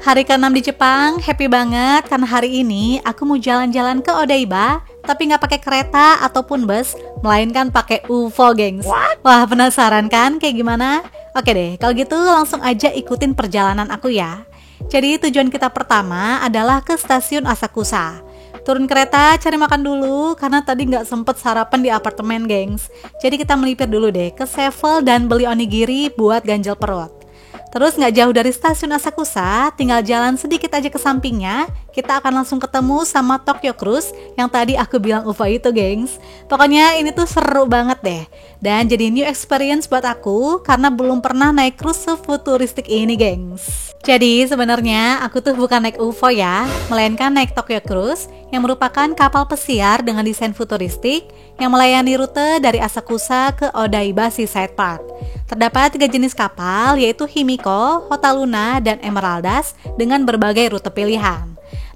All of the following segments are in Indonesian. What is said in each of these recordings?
Hari ke-6 di Jepang, happy banget karena hari ini aku mau jalan-jalan ke Odaiba, tapi nggak pakai kereta ataupun bus, melainkan pakai UFO, gengs. Wah, penasaran kan kayak gimana? Oke deh, kalau gitu langsung aja ikutin perjalanan aku ya. Jadi tujuan kita pertama adalah ke stasiun Asakusa. Turun kereta, cari makan dulu, karena tadi nggak sempet sarapan di apartemen, gengs. Jadi kita melipir dulu deh ke Sevel dan beli onigiri buat ganjel perut. Terus nggak jauh dari stasiun Asakusa, tinggal jalan sedikit aja ke sampingnya, kita akan langsung ketemu sama Tokyo Cruise yang tadi aku bilang UFO itu, gengs. Pokoknya ini tuh seru banget deh. Dan jadi new experience buat aku karena belum pernah naik cruise sefuturistik ini, gengs. Jadi sebenarnya aku tuh bukan naik UFO ya, melainkan naik Tokyo Cruise yang merupakan kapal pesiar dengan desain futuristik yang melayani rute dari Asakusa ke Odaiba Seaside Park. Terdapat 3 jenis kapal, yaitu Himiko, Hotaluna, dan Emeraldas dengan berbagai rute pilihan.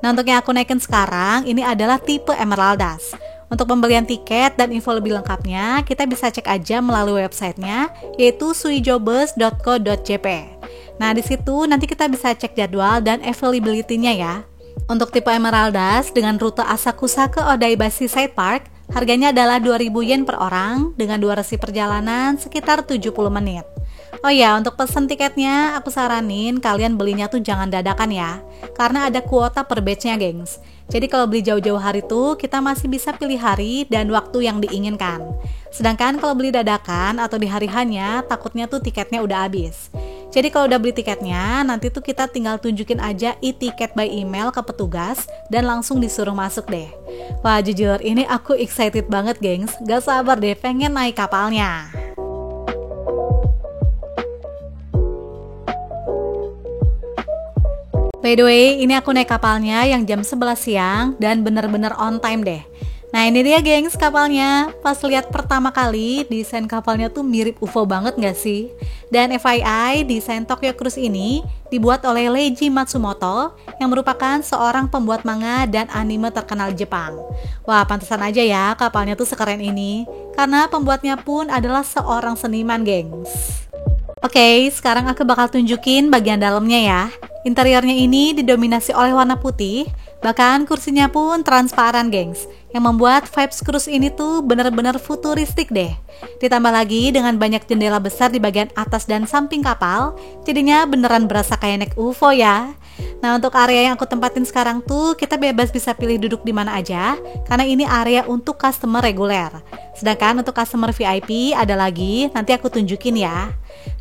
Nah, untuk yang aku naikin sekarang, ini adalah tipe Emeraldas. Untuk pembelian tiket dan info lebih lengkapnya, kita bisa cek aja melalui websitenya, yaitu suijobus.co.jp. Nah, di situ nanti kita bisa cek jadwal dan availability-nya ya. Untuk tipe Emeraldas dengan rute Asakusa ke Odaiba Seaside Park, harganya adalah 2.000 yen per orang dengan durasi perjalanan sekitar 70 menit. Oh ya, untuk pesen tiketnya aku saranin kalian belinya tuh jangan dadakan ya, karena ada kuota per batch-nya, gengs. Jadi kalau beli jauh-jauh hari tuh kita masih bisa pilih hari dan waktu yang diinginkan. Sedangkan kalau beli dadakan atau di hari hanya, takutnya tuh tiketnya udah habis. Jadi kalau udah beli tiketnya, nanti tuh kita tinggal tunjukin aja e-ticket by email ke petugas dan langsung disuruh masuk deh. Wah, jujur ini aku excited banget, gengs. Gak sabar deh pengen naik kapalnya. By the way, ini aku naik kapalnya yang jam 11 siang dan bener-bener on time deh. Nah, ini dia, gengs, kapalnya. Pas lihat pertama kali, desain kapalnya tuh mirip UFO banget gak sih? Dan FYI, desain Tokyo Cruise ini dibuat oleh Leiji Matsumoto yang merupakan seorang pembuat manga dan anime terkenal Jepang. Wah, pantesan aja ya kapalnya tuh sekeren ini, karena pembuatnya pun adalah seorang seniman, gengs. Oke, sekarang aku bakal tunjukin bagian dalamnya ya. Interiornya ini didominasi oleh warna putih, bahkan kursinya pun transparan, gengs, yang membuat vibes cruise ini tuh bener-bener futuristik deh. Ditambah lagi dengan banyak jendela besar di bagian atas dan samping kapal, jadinya beneran berasa kayak naik UFO ya. Nah, untuk area yang aku tempatin sekarang tuh kita bebas bisa pilih duduk di mana aja, karena ini area untuk customer reguler. Sedangkan untuk customer VIP ada lagi, nanti aku tunjukin ya.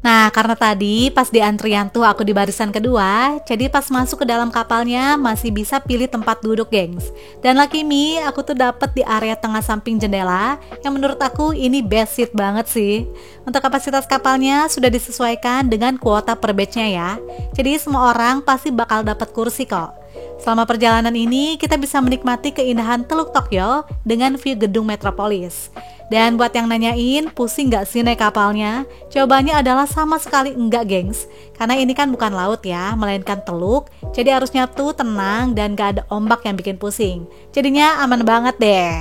Nah, karena tadi pas di antrian tuh aku di barisan kedua, jadi pas masuk ke dalam kapalnya masih bisa pilih tempat duduk, gengs. Dan lucky me, aku tuh dapet di area tengah samping jendela, yang menurut aku ini best seat banget sih. Untuk kapasitas kapalnya sudah disesuaikan dengan kuota per batch-nya ya. Jadi semua orang pasti bakal dapat kursi kok. Selama perjalanan ini kita bisa menikmati keindahan Teluk Tokyo dengan view gedung metropolis. Dan buat yang nanyain, pusing gak sih naik kapalnya? Jawabannya adalah sama sekali enggak, gengs. Karena ini kan bukan laut ya, melainkan teluk. Jadi harusnya tuh tenang dan gak ada ombak yang bikin pusing. Jadinya aman banget deh.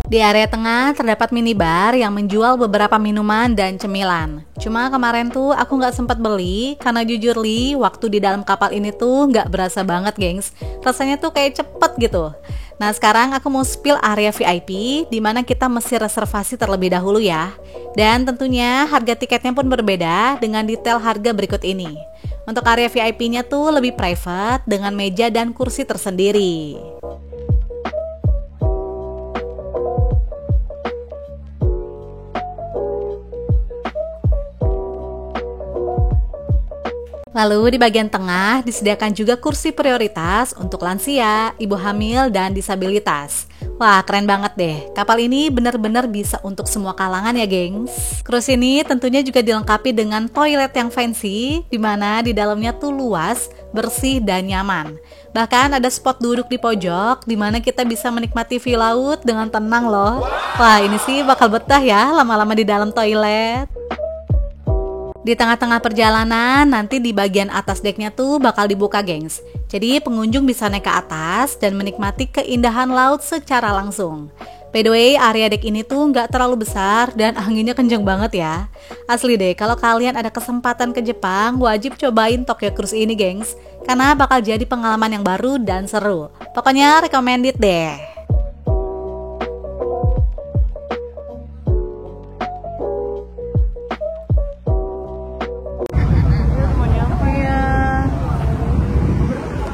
Di area tengah terdapat minibar yang menjual beberapa minuman dan cemilan. Cuma kemarin tuh aku nggak sempat beli karena jujur li, waktu di dalam kapal ini tuh nggak berasa banget, gengs. Rasanya tuh kayak cepet gitu. Nah, sekarang aku mau spill area VIP di mana kita mesti reservasi terlebih dahulu ya. Dan tentunya harga tiketnya pun berbeda dengan detail harga berikut ini. Untuk area VIP-nya tuh lebih private dengan meja dan kursi tersendiri. Lalu di bagian tengah disediakan juga kursi prioritas untuk lansia, ibu hamil, dan disabilitas. Wah, keren banget deh. Kapal ini benar-benar bisa untuk semua kalangan ya, gengs. Cruise ini tentunya juga dilengkapi dengan toilet yang fancy, di mana di dalamnya tuh luas, bersih, dan nyaman. Bahkan ada spot duduk di pojok, di mana kita bisa menikmati view laut dengan tenang loh. Wah, ini sih bakal betah ya lama-lama di dalam toilet. Di tengah-tengah perjalanan, nanti di bagian atas deknya tuh bakal dibuka, gengs. Jadi pengunjung bisa naik ke atas dan menikmati keindahan laut secara langsung. By the way, area dek ini tuh nggak terlalu besar dan anginnya kenceng banget ya. Asli deh, kalau kalian ada kesempatan ke Jepang, wajib cobain Tokyo Cruise ini, gengs. Karena bakal jadi pengalaman yang baru dan seru. Pokoknya recommended deh.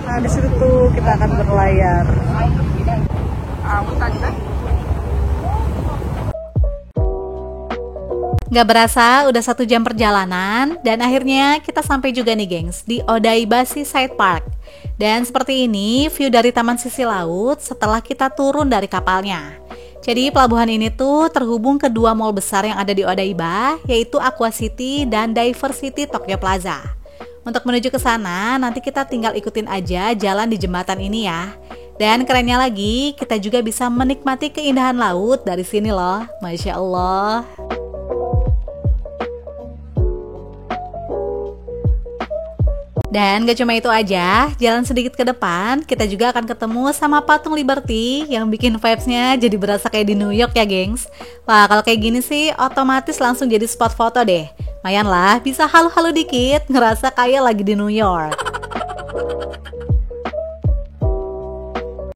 Nah, di situ tuh kita akan berlayar. Gak berasa udah 1 jam perjalanan dan akhirnya kita sampai juga nih, gengs, di Odaiba Seaside Park. Dan seperti ini view dari taman sisi laut setelah kita turun dari kapalnya. Jadi pelabuhan ini tuh terhubung ke 2 mall besar yang ada di Odaiba, yaitu Aqua City dan Diversity Tokyo Plaza. Untuk menuju ke sana, nanti kita tinggal ikutin aja jalan di jembatan ini ya. Dan kerennya lagi, kita juga bisa menikmati keindahan laut dari sini loh. Masya Allah. Dan gak cuma itu aja, jalan sedikit ke depan, kita juga akan ketemu sama patung Liberty yang bikin vibes-nya jadi berasa kayak di New York ya, gengs. Wah, kalau kayak gini sih, otomatis langsung jadi spot foto deh. Lumayan lah, bisa halu-halu dikit, ngerasa kayak lagi di New York.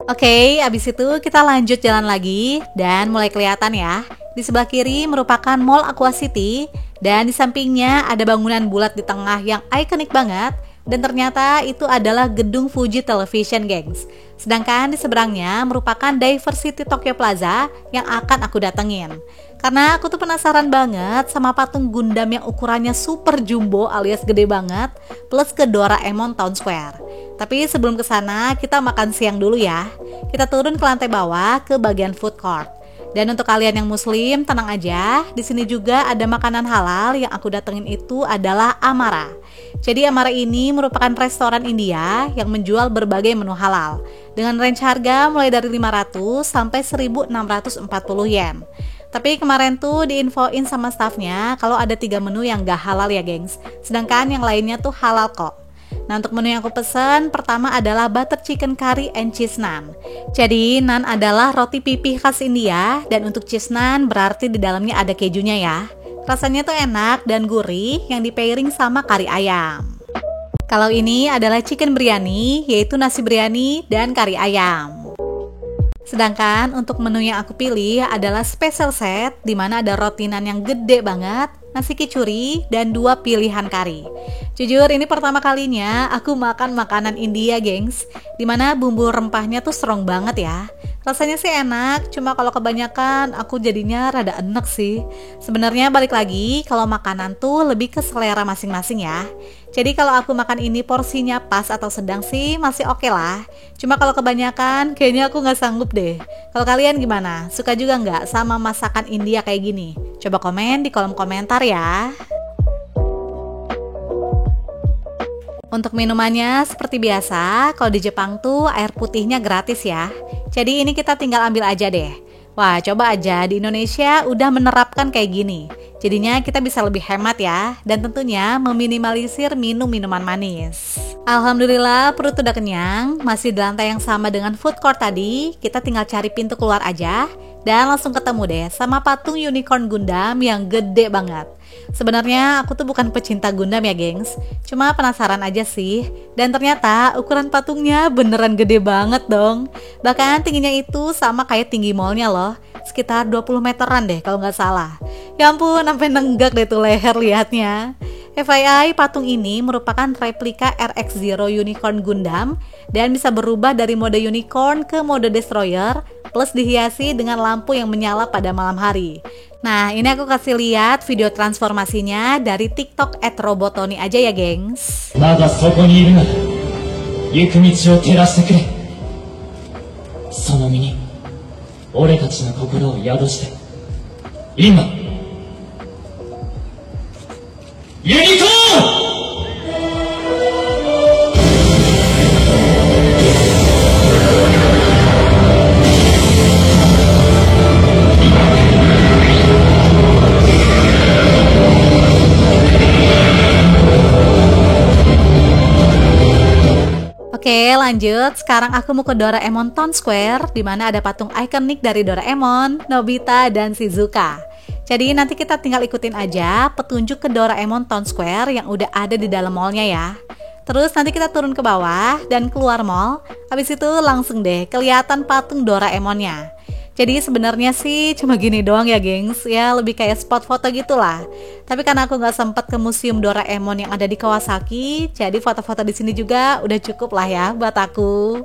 Oke, abis itu kita lanjut jalan lagi, dan mulai kelihatan ya. Di sebelah kiri merupakan Mall Aqua City, dan di sampingnya ada bangunan bulat di tengah yang ikonik banget. Dan ternyata itu adalah gedung Fuji Television, gengs. Sedangkan di seberangnya merupakan Diversity Tokyo Plaza yang akan aku datengin. Karena aku tuh penasaran banget sama patung Gundam yang ukurannya super jumbo alias gede banget, plus ke Doraemon Town Square. Tapi sebelum ke sana, kita makan siang dulu ya. Kita turun ke lantai bawah ke bagian food court. Dan untuk kalian yang muslim, tenang aja, di sini juga ada makanan halal yang aku datengin itu adalah Amara. Jadi Amara ini merupakan restoran India yang menjual berbagai menu halal dengan range harga mulai dari 500 sampai 1.640 yen. Tapi kemarin tuh diinfoin sama staffnya kalau ada 3 menu yang gak halal ya, gengs. Sedangkan yang lainnya tuh halal kok. Nah, untuk menu yang aku pesen, pertama adalah butter chicken curry and cheese naan. Jadi, naan adalah roti pipih khas India, dan untuk cheese naan berarti di dalamnya ada kejunya ya. Rasanya tuh enak dan gurih yang di pairing sama kari ayam. Kalau ini adalah chicken biryani, yaitu nasi biryani dan kari ayam. Sedangkan untuk menu yang aku pilih adalah special set, di mana ada roti naan yang gede banget, nasi kicuri, dan 2 pilihan kari. Jujur, ini pertama kalinya aku makan makanan India, gengs, dimana bumbu rempahnya tuh strong banget ya. Rasanya sih enak, cuma kalau kebanyakan aku jadinya rada enek sih. Sebenarnya balik lagi, kalau makanan tuh lebih ke selera masing-masing ya. Jadi kalau aku makan ini porsinya pas atau sedang sih masih oke lah. Cuma kalau kebanyakan kayaknya aku gak sanggup deh. Kalau kalian gimana? Suka juga nggak sama masakan India kayak gini? Coba komen di kolom komentar ya. Untuk minumannya seperti biasa, kalau di Jepang tuh air putihnya gratis ya. Jadi ini kita tinggal ambil aja deh. Wah, coba aja di Indonesia udah menerapkan kayak gini. Jadinya kita bisa lebih hemat ya, dan tentunya meminimalisir minum minuman manis. Alhamdulillah perut udah kenyang, masih di lantai yang sama dengan food court tadi. Kita tinggal cari pintu keluar aja, dan langsung ketemu deh sama patung unicorn Gundam yang gede banget. Sebenarnya aku tuh bukan pecinta Gundam ya, gengs. Cuma penasaran aja sih. Dan ternyata ukuran patungnya beneran gede banget dong. Bahkan tingginya itu sama kayak tinggi mallnya loh. Sekitar 20 meteran deh kalau nggak salah. Ya ampun, sampai nenggak deh tuh leher liatnya. FYI, patung ini merupakan replika RX-Zero Unicorn Gundam dan bisa berubah dari mode unicorn ke mode destroyer, plus dihiasi dengan lampu yang menyala pada malam hari. Nah, ini aku kasih lihat video transformasinya dari TikTok @robotoni aja ya, gengs. lanjut, sekarang aku mau ke Doraemon Town Square, di mana ada patung ikonik dari Doraemon, Nobita, dan Shizuka. Jadi nanti kita tinggal ikutin aja petunjuk ke Doraemon Town Square yang udah ada di dalam mallnya ya. Terus nanti kita turun ke bawah dan keluar mall. Habis itu langsung deh kelihatan patung Doraemonnya. Jadi sebenarnya sih cuma gini doang ya gengs, ya lebih kayak spot foto gitulah. Tapi karena aku nggak sempet ke museum Doraemon yang ada di Kawasaki, jadi foto-foto di sini juga udah cukup lah ya buat aku.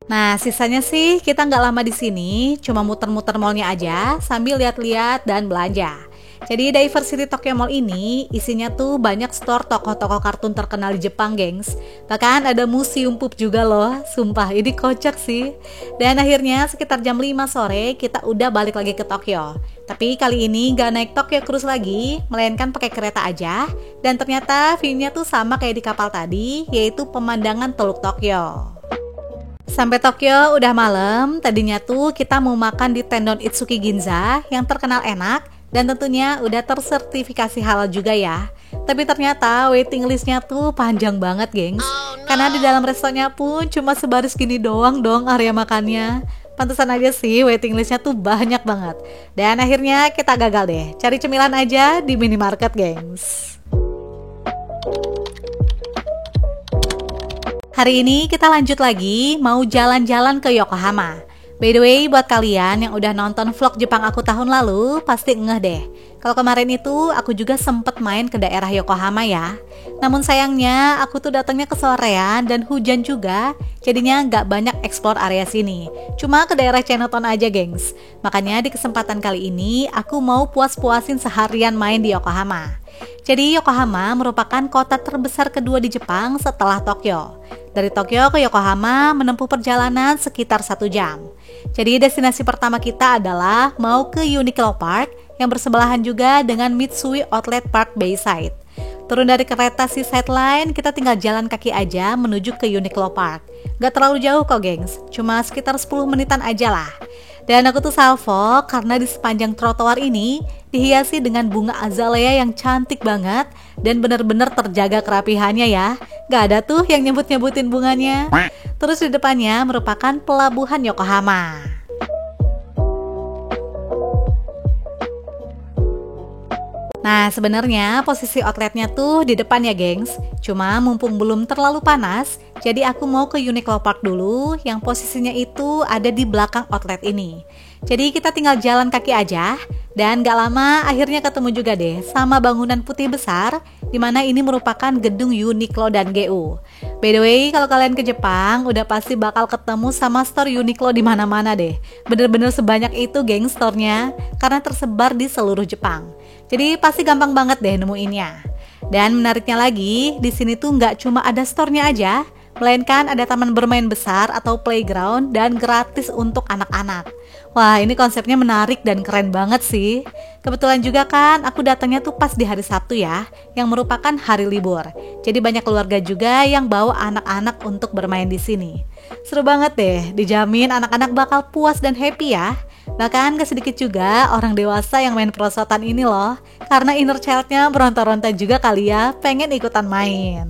Nah, sisanya sih kita nggak lama di sini, cuma muter-muter mallnya aja sambil lihat-lihat dan belanja. Jadi Diversity Tokyo Mall ini isinya tuh banyak store tokoh-tokoh kartun terkenal di Jepang, gengs. Bahkan ada museum pup juga loh, sumpah ini kocak sih. Dan akhirnya sekitar jam 5 sore kita udah balik lagi ke Tokyo. Tapi kali ini gak naik Tokyo Cruise lagi, melainkan pakai kereta aja. Dan ternyata view-nya tuh sama kayak di kapal tadi, yaitu pemandangan Teluk Tokyo. Sampai Tokyo udah malam, tadinya tuh kita mau makan di Tendon Itsuki Ginza yang terkenal enak dan tentunya udah tersertifikasi halal juga ya. Tapi ternyata waiting listnya tuh panjang banget, gengs. Karena di dalam restonya pun cuma sebaris gini doang dong area makannya. Pantesan aja sih waiting listnya tuh banyak banget. Dan akhirnya kita gagal deh, cari cemilan aja di minimarket, gengs. Hari ini kita lanjut lagi mau jalan-jalan ke Yokohama. By the way, buat kalian yang udah nonton vlog Jepang aku tahun lalu, pasti ngeh deh. Kalau kemarin itu aku juga sempet main ke daerah Yokohama ya. Namun sayangnya aku tuh datangnya kesorean dan hujan juga, jadinya nggak banyak explore area sini. Cuma ke daerah Chinatown aja, gengs. Makanya di kesempatan kali ini aku mau puas-puasin seharian main di Yokohama. Jadi Yokohama merupakan kota terbesar kedua di Jepang setelah Tokyo. Dari Tokyo ke Yokohama menempuh perjalanan sekitar 1 jam. Jadi destinasi pertama kita adalah mau ke Uniqlo Park yang bersebelahan juga dengan Mitsui Outlet Park Bayside. Turun dari kereta Seaside Line, kita tinggal jalan kaki aja menuju ke Uniqlo Park. Gak terlalu jauh kok, gengs, cuma sekitar 10 menitan aja lah. Dan aku tuh salvo karena di sepanjang trotoar ini dihiasi dengan bunga azalea yang cantik banget dan bener-bener terjaga kerapihannya ya. Gak ada tuh yang nyebut-nyebutin bunganya. Terus di depannya merupakan pelabuhan Yokohama. Nah, sebenarnya posisi outletnya tuh di depan ya, gengs. Cuma mumpung belum terlalu panas, jadi aku mau ke Uniqlo Park dulu yang posisinya itu ada di belakang outlet ini. Jadi kita tinggal jalan kaki aja dan gak lama akhirnya ketemu juga deh sama bangunan putih besar di mana ini merupakan gedung Uniqlo dan GU. By the way, kalau kalian ke Jepang udah pasti bakal ketemu sama store Uniqlo di mana-mana deh. Bener-bener sebanyak itu, geng, store-nya karena tersebar di seluruh Jepang. Jadi pasti gampang banget deh nemuinnya. Dan menariknya lagi, di sini tuh nggak cuma ada store-nya aja, melainkan ada taman bermain besar atau playground dan gratis untuk anak-anak. Wah, ini konsepnya menarik dan keren banget sih. Kebetulan juga kan aku datangnya tuh pas di hari Sabtu ya, yang merupakan hari libur. Jadi banyak keluarga juga yang bawa anak-anak untuk bermain di sini. Seru banget deh, dijamin anak-anak bakal puas dan happy ya. Bahkan gak sedikit juga orang dewasa yang main perosotan ini loh, karena inner child-nya beronta-ronta juga kali ya, pengen ikutan main.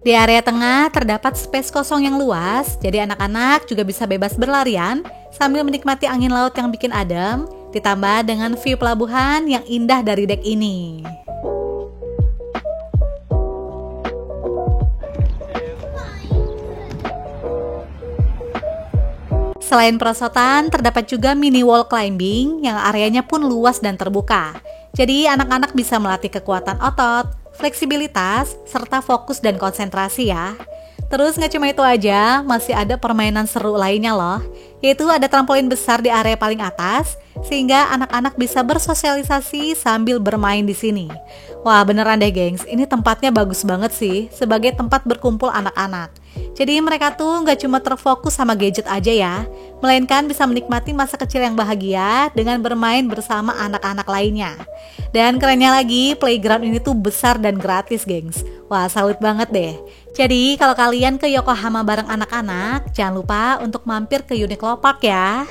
Di area tengah terdapat space kosong yang luas, jadi anak-anak juga bisa bebas berlarian sambil menikmati angin laut yang bikin adem, ditambah dengan view pelabuhan yang indah dari dek ini. Selain perosotan, terdapat juga mini wall climbing yang areanya pun luas dan terbuka. Jadi anak-anak bisa melatih kekuatan otot, fleksibilitas, serta fokus dan konsentrasi ya. Terus nggak cuma itu aja, masih ada permainan seru lainnya loh, yaitu ada trampolin besar di area paling atas, sehingga anak-anak bisa bersosialisasi sambil bermain di sini. Wah beneran deh gengs, ini tempatnya bagus banget sih, sebagai tempat berkumpul anak-anak. Jadi mereka tuh nggak cuma terfokus sama gadget aja ya, melainkan bisa menikmati masa kecil yang bahagia dengan bermain bersama anak-anak lainnya. Dan kerennya lagi, playground ini tuh besar dan gratis, gengs. Wah, salut banget deh. Jadi kalau kalian ke Yokohama bareng anak-anak, jangan lupa untuk mampir ke Uniqlo Park ya.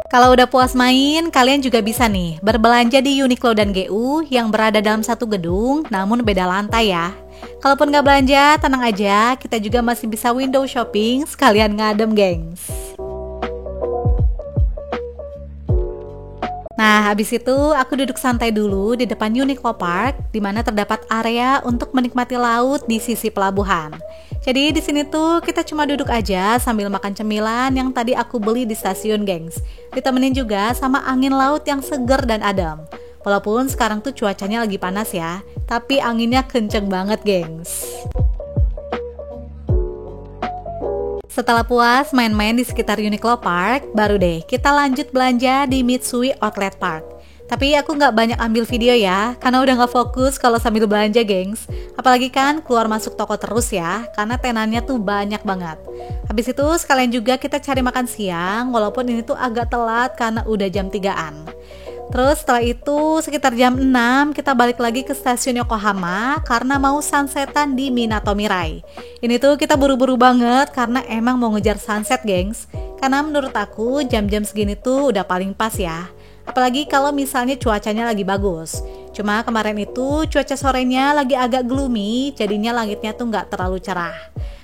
Kalau udah puas main, kalian juga bisa nih berbelanja di Uniqlo dan GU yang berada dalam satu gedung, namun beda lantai ya. Kalaupun nggak belanja, tenang aja, kita juga masih bisa window shopping sekalian ngadem, gengs. Nah, habis itu aku duduk santai dulu di depan Uniqlo Park, di mana terdapat area untuk menikmati laut di sisi pelabuhan. Jadi di sini tuh kita cuma duduk aja sambil makan cemilan yang tadi aku beli di stasiun, gengs. Ditemenin juga sama angin laut yang seger dan adem. Walaupun sekarang tuh cuacanya lagi panas ya, tapi anginnya kenceng banget, gengs. Setelah puas main-main di sekitar Uniqlo Park, baru deh kita lanjut belanja di Mitsui Outlet Park. Tapi aku nggak banyak ambil video ya, karena udah nggak fokus kalau sambil belanja, gengs. Apalagi kan keluar masuk toko terus ya, karena tenannya tuh banyak banget. Habis itu sekalian juga kita cari makan siang, walaupun ini tuh agak telat karena udah jam 3-an. Terus setelah itu sekitar jam 6 kita balik lagi ke stasiun Yokohama karena mau sunsetan di Minato Mirai. Ini tuh kita buru-buru banget karena emang mau ngejar sunset, gengs. Karena menurut aku jam-jam segini tuh udah paling pas ya. Apalagi kalau misalnya cuacanya lagi bagus. Cuma kemarin itu cuaca sorenya lagi agak gloomy, jadinya langitnya tuh nggak terlalu cerah.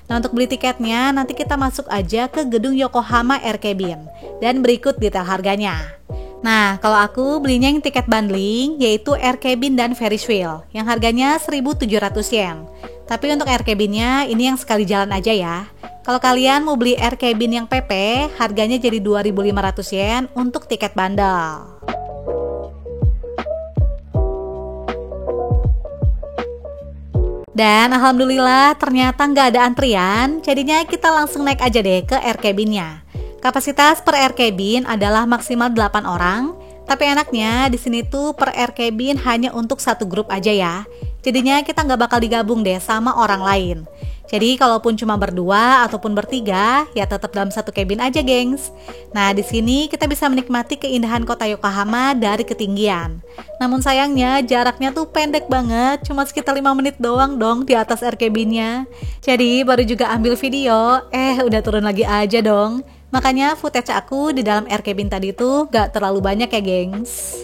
Nah, untuk beli tiketnya nanti kita masuk aja ke gedung Yokohama Air Cabin. Dan berikut detail harganya. Nah, kalau aku belinya yang tiket bundling, yaitu Air Cabin dan Ferris Wheel, yang harganya 1.700 yen. Tapi untuk Air Cabinnya, ini yang sekali jalan aja ya. Kalau kalian mau beli Air Cabin yang PP, harganya jadi 2.500 yen untuk tiket bundle. Dan alhamdulillah ternyata nggak ada antrian, jadinya kita langsung naik aja deh ke Air Cabinnya. Kapasitas per air cabin adalah maksimal 8 orang, tapi enaknya di sini tuh per air cabin hanya untuk satu grup aja ya. Jadinya kita nggak bakal digabung deh sama orang lain. Jadi kalaupun cuma berdua ataupun bertiga, ya tetap dalam satu cabin aja, gengs. Nah, di sini kita bisa menikmati keindahan kota Yokohama dari ketinggian. Namun sayangnya jaraknya tuh pendek banget, cuma sekitar 5 menit doang dong di atas air cabinnya. Jadi baru juga ambil video, udah turun lagi aja dong. Makanya footage aku di dalam air cabin tadi tuh gak terlalu banyak ya, gengs.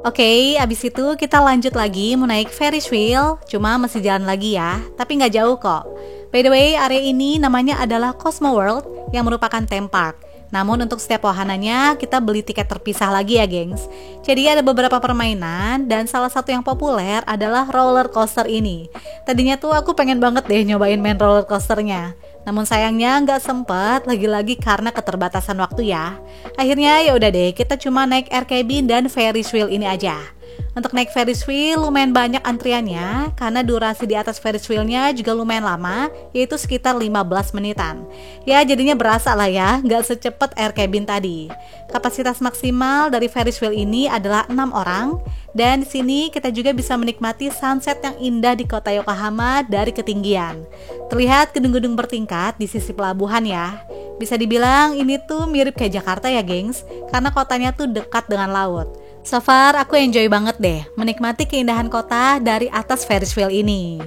Oke, abis itu kita lanjut lagi mau naik Ferris Wheel, cuma masih jalan lagi ya, tapi nggak jauh kok. By the way, area ini namanya adalah Cosmo World yang merupakan theme park. Namun untuk setiap wahananya kita beli tiket terpisah lagi ya, gengs. Jadi ada beberapa permainan dan salah satu yang populer adalah roller coaster ini. Tadinya tuh aku pengen banget deh nyobain main roller coasternya. Namun sayangnya nggak sempet, lagi-lagi karena keterbatasan waktu ya. Akhirnya ya udah deh, kita cuma naik air cabin dan Ferris wheel ini aja. Untuk naik Ferris wheel lumayan banyak antriannya karena durasi di atas Ferris wheel-nya juga lumayan lama, yaitu sekitar 15 menitan. Ya jadinya berasa lah ya, nggak secepat air cabin tadi. Kapasitas maksimal dari Ferris wheel ini adalah 6 orang dan di sini kita juga bisa menikmati sunset yang indah di kota Yokohama dari ketinggian. Terlihat gedung-gedung bertingkat di sisi pelabuhan ya. Bisa dibilang ini tuh mirip kayak Jakarta ya, gengs, karena kotanya tuh dekat dengan laut. So far aku enjoy banget deh menikmati keindahan kota dari atas Ferris wheel ini.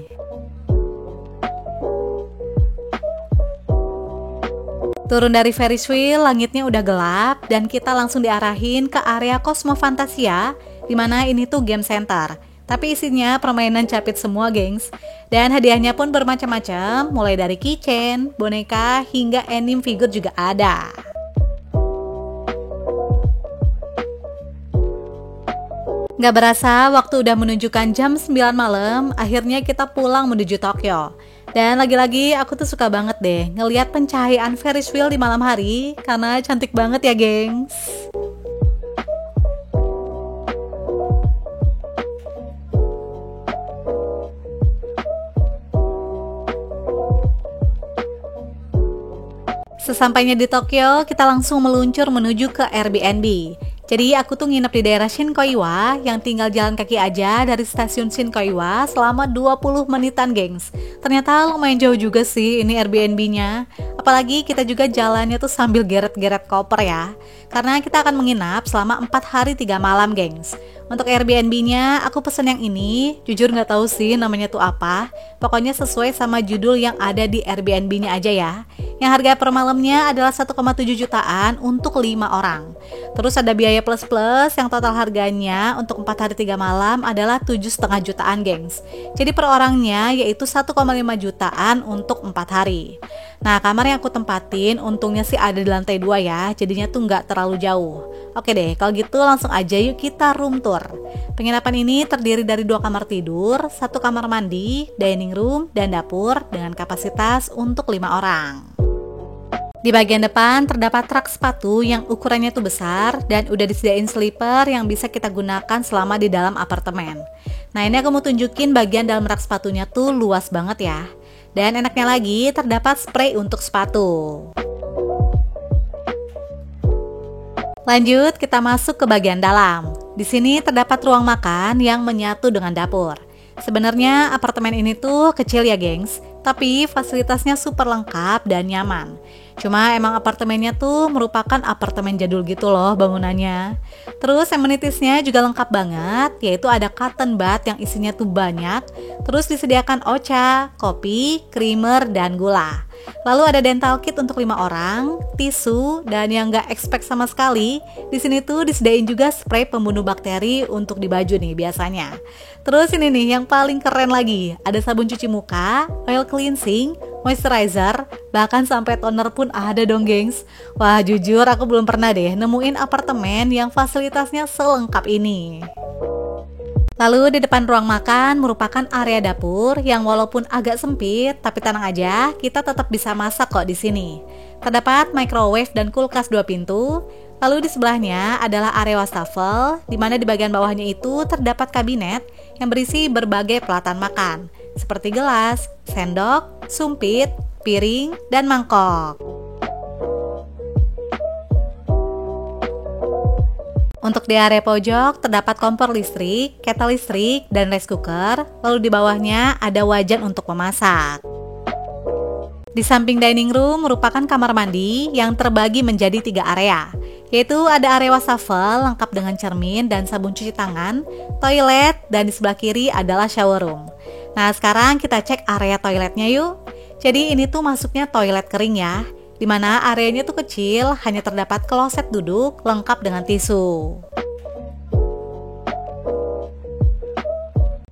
Turun dari Ferris wheel, langitnya udah gelap dan kita langsung diarahin ke area Cosmo Fantasia, dimana ini tuh game center. Tapi isinya permainan capit semua, gengs. Dan hadiahnya pun bermacam-macam, mulai dari keychain, boneka, hingga anime figure juga ada. Gak berasa waktu udah menunjukkan jam 9 malam, akhirnya kita pulang menuju Tokyo. Dan lagi-lagi aku tuh suka banget deh ngelihat pencahayaan Ferris wheel di malam hari, karena cantik banget ya, gengs. Sesampainya di Tokyo, kita langsung meluncur menuju ke Airbnb. Jadi aku tuh nginep di daerah Shinkoiwa yang tinggal jalan kaki aja dari stasiun Shinkoiwa selama 20 menitan, gengs. Ternyata lumayan jauh juga sih ini Airbnb-nya. Apalagi kita juga jalannya tuh sambil geret-geret koper ya. Karena kita akan menginap selama 4 hari 3 malam, gengs. Untuk Airbnb-nya aku pesen yang ini, jujur nggak tahu sih namanya tuh apa. Pokoknya sesuai sama judul yang ada di Airbnb-nya aja ya. Yang harga per malamnya adalah 1,7 jutaan untuk 5 orang. Terus ada biaya plus-plus yang total harganya untuk 4 hari 3 malam adalah 7,5 jutaan, gengs. Jadi per orangnya yaitu 1,5 jutaan untuk 4 hari. Nah, kamar yang aku tempatin untungnya sih ada di lantai 2 ya, jadinya tuh nggak terlalu jauh. Oke deh, kalau gitu langsung aja yuk kita room tour. Penginapan ini terdiri dari 2 kamar tidur, 1 kamar mandi, dining room, dan dapur dengan kapasitas untuk 5 orang. Di bagian depan terdapat rak sepatu yang ukurannya tuh besar dan udah disediain sleeper yang bisa kita gunakan selama di dalam apartemen. Nah, ini aku mau tunjukin bagian dalam rak sepatunya tuh luas banget ya. Dan enaknya lagi terdapat spray untuk sepatu. Lanjut, kita masuk ke bagian dalam. Di sini terdapat ruang makan yang menyatu dengan dapur. Sebenarnya apartemen ini tuh kecil ya, gengs, tapi fasilitasnya super lengkap dan nyaman. Cuma emang apartemennya tuh merupakan apartemen jadul gitu loh bangunannya. Terus amenitiesnya juga lengkap banget, yaitu ada cotton bud yang isinya tuh banyak. Terus disediakan ocha, kopi, creamer, dan gula. Lalu ada dental kit untuk 5 orang, tisu, dan yang gak expect sama sekali, di sini tuh disediain juga spray pembunuh bakteri untuk di baju nih biasanya. Terus ini nih yang paling keren lagi, ada sabun cuci muka, oil cleansing, moisturizer, bahkan sampai toner pun ada dong, gengs. Wah, jujur aku belum pernah deh nemuin apartemen yang fasilitasnya selengkap ini. Lalu di depan ruang makan merupakan area dapur yang walaupun agak sempit, tapi tenang aja, kita tetap bisa masak kok di sini. Terdapat microwave dan kulkas 2 pintu. Lalu di sebelahnya adalah area wastafel, di mana di bagian bawahnya itu terdapat kabinet yang berisi berbagai pelatan makan, seperti gelas, sendok, sumpit, piring, dan mangkok. Untuk di area pojok terdapat kompor listrik, kettle listrik, dan rice cooker. Lalu di bawahnya ada wajan untuk memasak. Di samping dining room merupakan kamar mandi yang terbagi menjadi 3 area, yaitu ada area wastafel lengkap dengan cermin dan sabun cuci tangan, toilet, dan di sebelah kiri adalah shower room. Nah, sekarang kita cek area toiletnya yuk. Jadi ini tuh masuknya toilet kering ya, dimana areanya tuh kecil, hanya terdapat kloset duduk lengkap dengan tisu.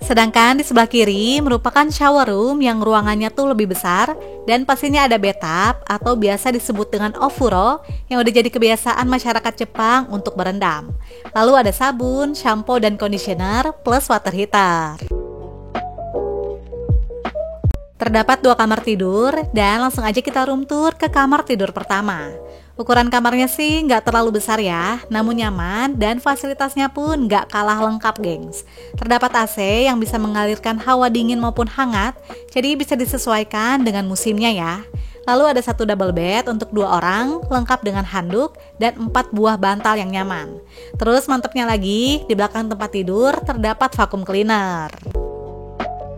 Sedangkan di sebelah kiri merupakan shower room yang ruangannya tuh lebih besar dan pastinya ada bathtub atau biasa disebut dengan ofuro yang udah jadi kebiasaan masyarakat Jepang untuk berendam. Lalu ada sabun, shampoo, dan conditioner plus water heater. Terdapat 2 kamar tidur dan langsung aja kita room tour ke kamar tidur pertama. Ukuran kamarnya sih nggak terlalu besar ya, namun nyaman dan fasilitasnya pun nggak kalah lengkap, gengs. Terdapat AC yang bisa mengalirkan hawa dingin maupun hangat, jadi bisa disesuaikan dengan musimnya ya. Lalu ada 1 double bed untuk 2 orang, lengkap dengan handuk dan 4 buah bantal yang nyaman. Terus mantepnya lagi, di belakang tempat tidur terdapat vacuum cleaner.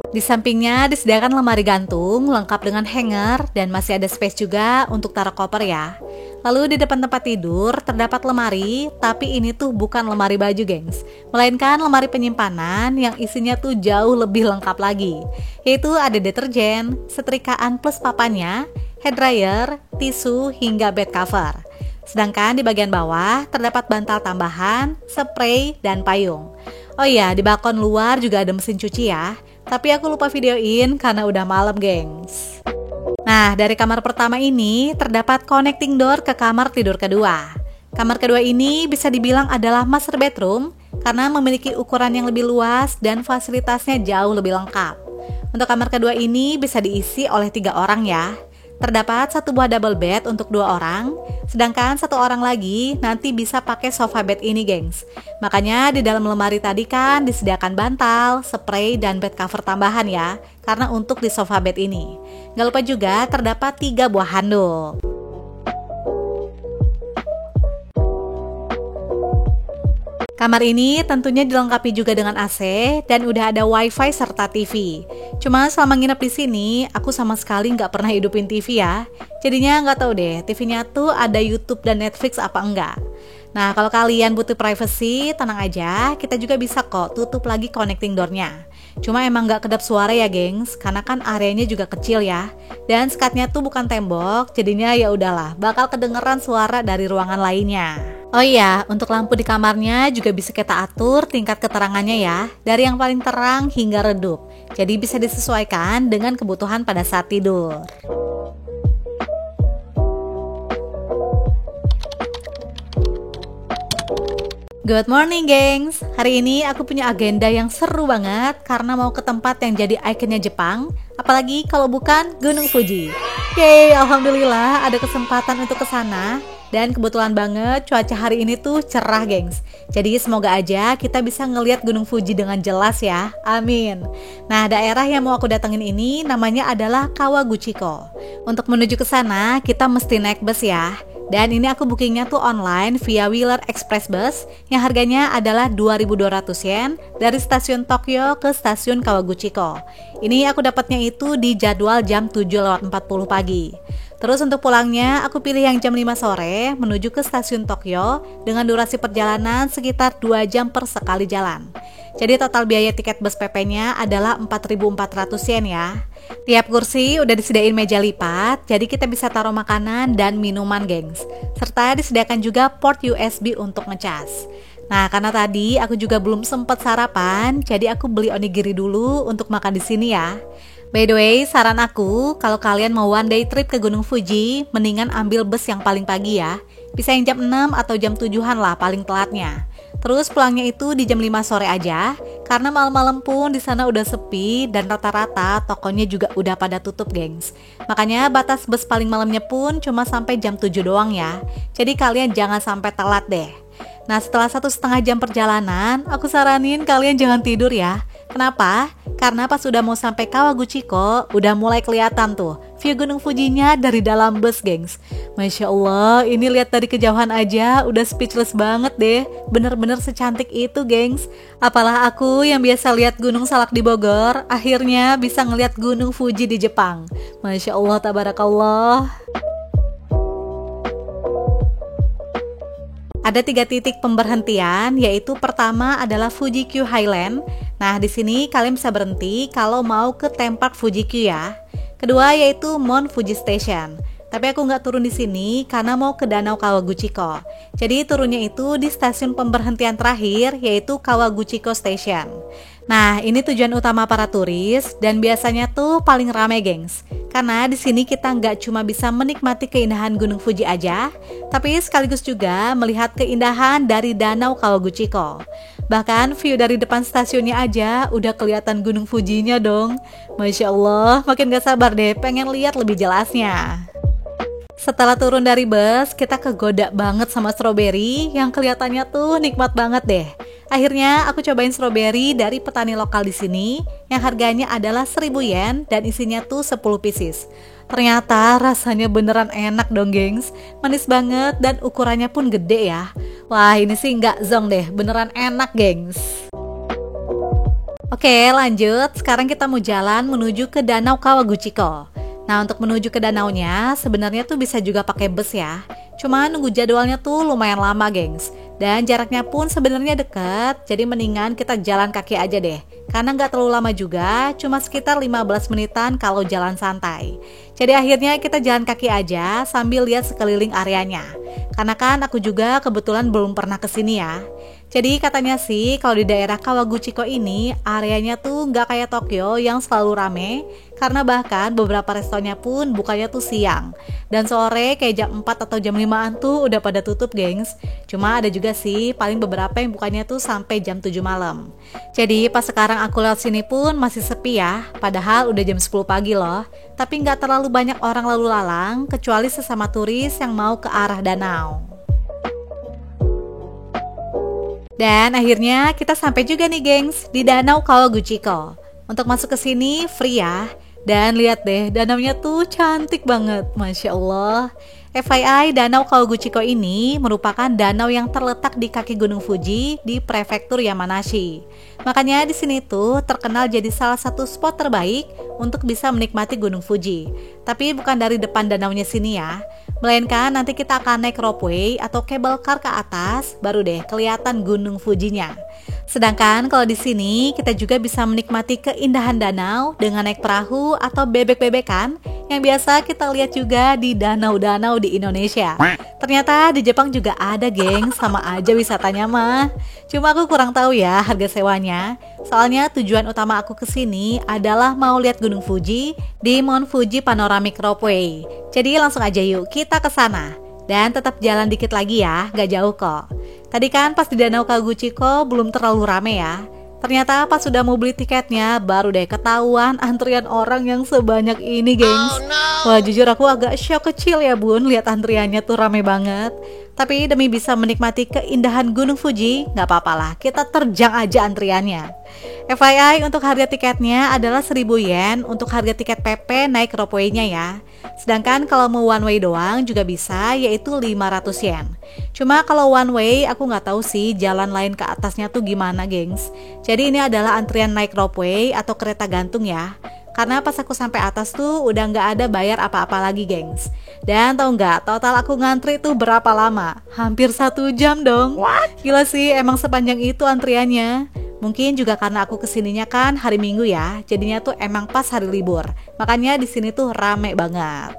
Di sampingnya disediakan lemari gantung lengkap dengan hanger dan masih ada space juga untuk taruh koper ya. Lalu di depan tempat tidur terdapat lemari, tapi ini tuh bukan lemari baju, gengs, melainkan lemari penyimpanan yang isinya tuh jauh lebih lengkap lagi, yaitu ada deterjen, setrikaan plus papannya, hair dryer, tisu, hingga bed cover. Sedangkan di bagian bawah terdapat bantal tambahan, spray, dan payung. Oh iya, di balkon luar juga ada mesin cuci ya, tapi aku lupa videoin karena udah malam, gengs. Nah, dari kamar pertama ini terdapat connecting door ke kamar tidur kedua. Kamar kedua ini bisa dibilang adalah master bedroom karena memiliki ukuran yang lebih luas dan fasilitasnya jauh lebih lengkap. Untuk kamar kedua ini bisa diisi oleh 3 orang ya. Terdapat 1 buah double bed untuk 2 orang, sedangkan 1 orang lagi nanti bisa pakai sofa bed ini, gengs. Makanya di dalam lemari tadi kan disediakan bantal, spray, dan bed cover tambahan ya, karena untuk di sofa bed ini. Gak lupa juga terdapat 3 buah handuk. Kamar ini tentunya dilengkapi juga dengan AC dan udah ada WiFi serta TV. Cuma selama nginep di sini, aku sama sekali nggak pernah hidupin TV ya. Jadinya nggak tahu deh, TV-nya tuh ada YouTube dan Netflix apa enggak. Nah, kalau kalian butuh privacy, tenang aja, kita juga bisa kok tutup lagi connecting door-nya. Cuma emang nggak kedap suara ya, gengs, karena kan areanya juga kecil ya. Dan sekatnya tuh bukan tembok, jadinya ya udahlah, bakal kedengeran suara dari ruangan lainnya. Oh iya, untuk lampu di kamarnya juga bisa kita atur tingkat keterangannya ya, dari yang paling terang hingga redup. Jadi bisa disesuaikan dengan kebutuhan pada saat tidur. Good morning, gengs. Hari ini aku punya agenda yang seru banget karena mau ke tempat yang jadi ikonnya Jepang, apalagi kalau bukan Gunung Fuji. Yeay, alhamdulillah ada kesempatan untuk ke sana. Dan kebetulan banget cuaca hari ini tuh cerah, gengs. Jadi semoga aja kita bisa ngelihat Gunung Fuji dengan jelas ya. Amin. Nah, daerah yang mau aku datengin ini namanya adalah Kawaguchiko. Untuk menuju ke sana, kita mesti naik bus ya. Dan ini aku bookingnya tuh online via Wheeler Express Bus yang harganya adalah 2.200 yen dari stasiun Tokyo ke stasiun Kawaguchiko. Ini aku dapatnya itu di jadwal jam 7.40 pagi. Terus untuk pulangnya aku pilih yang jam 5 sore menuju ke stasiun Tokyo dengan durasi perjalanan sekitar 2 jam per sekali jalan. Jadi total biaya tiket bus PP-nya adalah 4.400 yen ya. Tiap kursi udah disediain meja lipat, jadi kita bisa taruh makanan dan minuman, gengs. Serta disediakan juga port USB untuk ngecas. Nah, karena tadi aku juga belum sempat sarapan, jadi aku beli onigiri dulu untuk makan di sini ya. By the way, saran aku, kalau kalian mau one day trip ke Gunung Fuji, mendingan ambil bus yang paling pagi ya. Bisa yang jam 6 atau jam 7-an lah paling telatnya. Terus pulangnya itu di jam 5 sore aja, karena malam-malam pun di sana udah sepi dan rata-rata tokonya juga udah pada tutup, gengs. Makanya batas bus paling malamnya pun cuma sampai jam 7 doang ya. Jadi kalian jangan sampai telat deh. Nah, setelah 1,5 jam perjalanan, aku saranin kalian jangan tidur ya. Kenapa? Karena pas udah mau sampai Kawaguchiko, udah mulai kelihatan tuh view Gunung Fujinya dari dalam bus, gengs. Masya Allah, ini lihat dari kejauhan aja udah speechless banget deh. Bener-bener secantik itu, gengs. Apalah aku yang biasa lihat Gunung Salak di Bogor, akhirnya bisa ngeliat Gunung Fuji di Jepang. Masya Allah, tabarakallah. Ada 3 titik pemberhentian, yaitu pertama adalah Fuji Q Highland. Nah, di sini kalian bisa berhenti kalau mau ke theme park Fuji Q ya. Kedua yaitu Mount Fuji Station. Tapi aku nggak turun di sini karena mau ke Danau Kawaguchiko. Jadi turunnya itu di stasiun pemberhentian terakhir, yaitu Kawaguchiko Station. Nah, ini tujuan utama para turis dan biasanya tuh paling ramai, gengs. Karena di sini kita nggak cuma bisa menikmati keindahan Gunung Fuji aja, tapi sekaligus juga melihat keindahan dari Danau Kawaguchiko. Bahkan view dari depan stasiunnya aja udah kelihatan Gunung Fujinya dong. Masya Allah, makin gak sabar deh pengen lihat lebih jelasnya. Setelah turun dari bus, kita kegoda banget sama stroberi yang kelihatannya tuh nikmat banget deh. Akhirnya aku cobain stroberi dari petani lokal di sini yang harganya adalah 1.000 yen dan isinya tuh 10 pieces. Ternyata rasanya beneran enak dong, gengs. Manis banget dan ukurannya pun gede ya. Wah, ini sih nggak zong deh, beneran enak, gengs. Oke, lanjut. Sekarang kita mau jalan menuju ke Danau Kawaguchiko. Nah, untuk menuju ke danaunya sebenarnya tuh bisa juga pakai bus ya. Cuma nunggu jadwalnya tuh lumayan lama, gengs. Dan jaraknya pun sebenarnya dekat, jadi mendingan kita jalan kaki aja deh. Karena nggak terlalu lama juga, cuma sekitar 15 menitan kalau jalan santai. Jadi akhirnya kita jalan kaki aja sambil lihat sekeliling areanya. Karena kan aku juga kebetulan belum pernah kesini ya. Jadi katanya sih kalau di daerah Kawaguchiko ini areanya tuh nggak kayak Tokyo yang selalu rame, karena bahkan beberapa restonya pun bukanya tuh siang. Dan sore kayak jam 4 atau jam 5-an tuh udah pada tutup, gengs. Cuma ada juga sih paling beberapa yang bukanya tuh sampai jam 7 malam. Jadi pas sekarang aku lewat sini pun masih sepi ya, padahal udah jam 10 pagi loh. Tapi nggak terlalu banyak orang lalu lalang kecuali sesama turis yang mau ke arah danau. Dan akhirnya kita sampai juga nih, gengs, di Danau Kawaguchiko. Untuk masuk ke sini free ya. Dan lihat deh, danaunya tuh cantik banget, Masya Allah. FYI, Danau Kawaguchiko ini merupakan danau yang terletak di kaki Gunung Fuji di prefektur Yamanashi. Makanya di sini tuh terkenal jadi salah satu spot terbaik untuk bisa menikmati Gunung Fuji. Tapi bukan dari depan danaunya sini ya, melainkan nanti kita akan naik ropeway atau cable car ke atas, baru deh kelihatan Gunung Fujinya. Sedangkan kalau di sini kita juga bisa menikmati keindahan danau dengan naik perahu atau bebek-bebekan yang biasa kita lihat juga di danau-danau di Indonesia. Ternyata di Jepang juga ada, geng, sama aja wisatanya mah. Cuma aku kurang tahu ya harga sewanya. Soalnya tujuan utama aku kesini adalah mau lihat Gunung Fuji di Mount Fuji Panoramic Ropeway. Jadi langsung aja yuk kita ke sana. Dan tetap jalan dikit lagi ya, gak jauh kok. Tadi kan pas di Danau Kawaguchiko belum terlalu rame ya. Ternyata pas sudah mau beli tiketnya, baru deh ketahuan antrian orang yang sebanyak ini, gengs. Wah, jujur aku agak shock kecil ya bun, lihat antriannya tuh rame banget. Tapi demi bisa menikmati keindahan Gunung Fuji, gak apa-apa lah, kita terjang aja antriannya. FYI, untuk harga tiketnya adalah 1.000 yen untuk harga tiket PP naik ropeway-nya ya. Sedangkan kalau mau one way doang juga bisa, yaitu 500 yen. Cuma kalau one way, aku nggak tahu sih jalan lain ke atasnya tuh gimana, gengs. Jadi ini adalah antrian naik ropeway atau kereta gantung ya. Karena pas aku sampai atas tuh udah nggak ada bayar apa-apa lagi, gengs. Dan tau nggak, total aku ngantri tuh berapa lama? Hampir 1 jam dong. Gila sih, emang sepanjang itu antriannya. Mungkin juga karena aku kesininya kan hari Minggu ya, jadinya tuh emang pas hari libur. Makanya di sini tuh rame banget.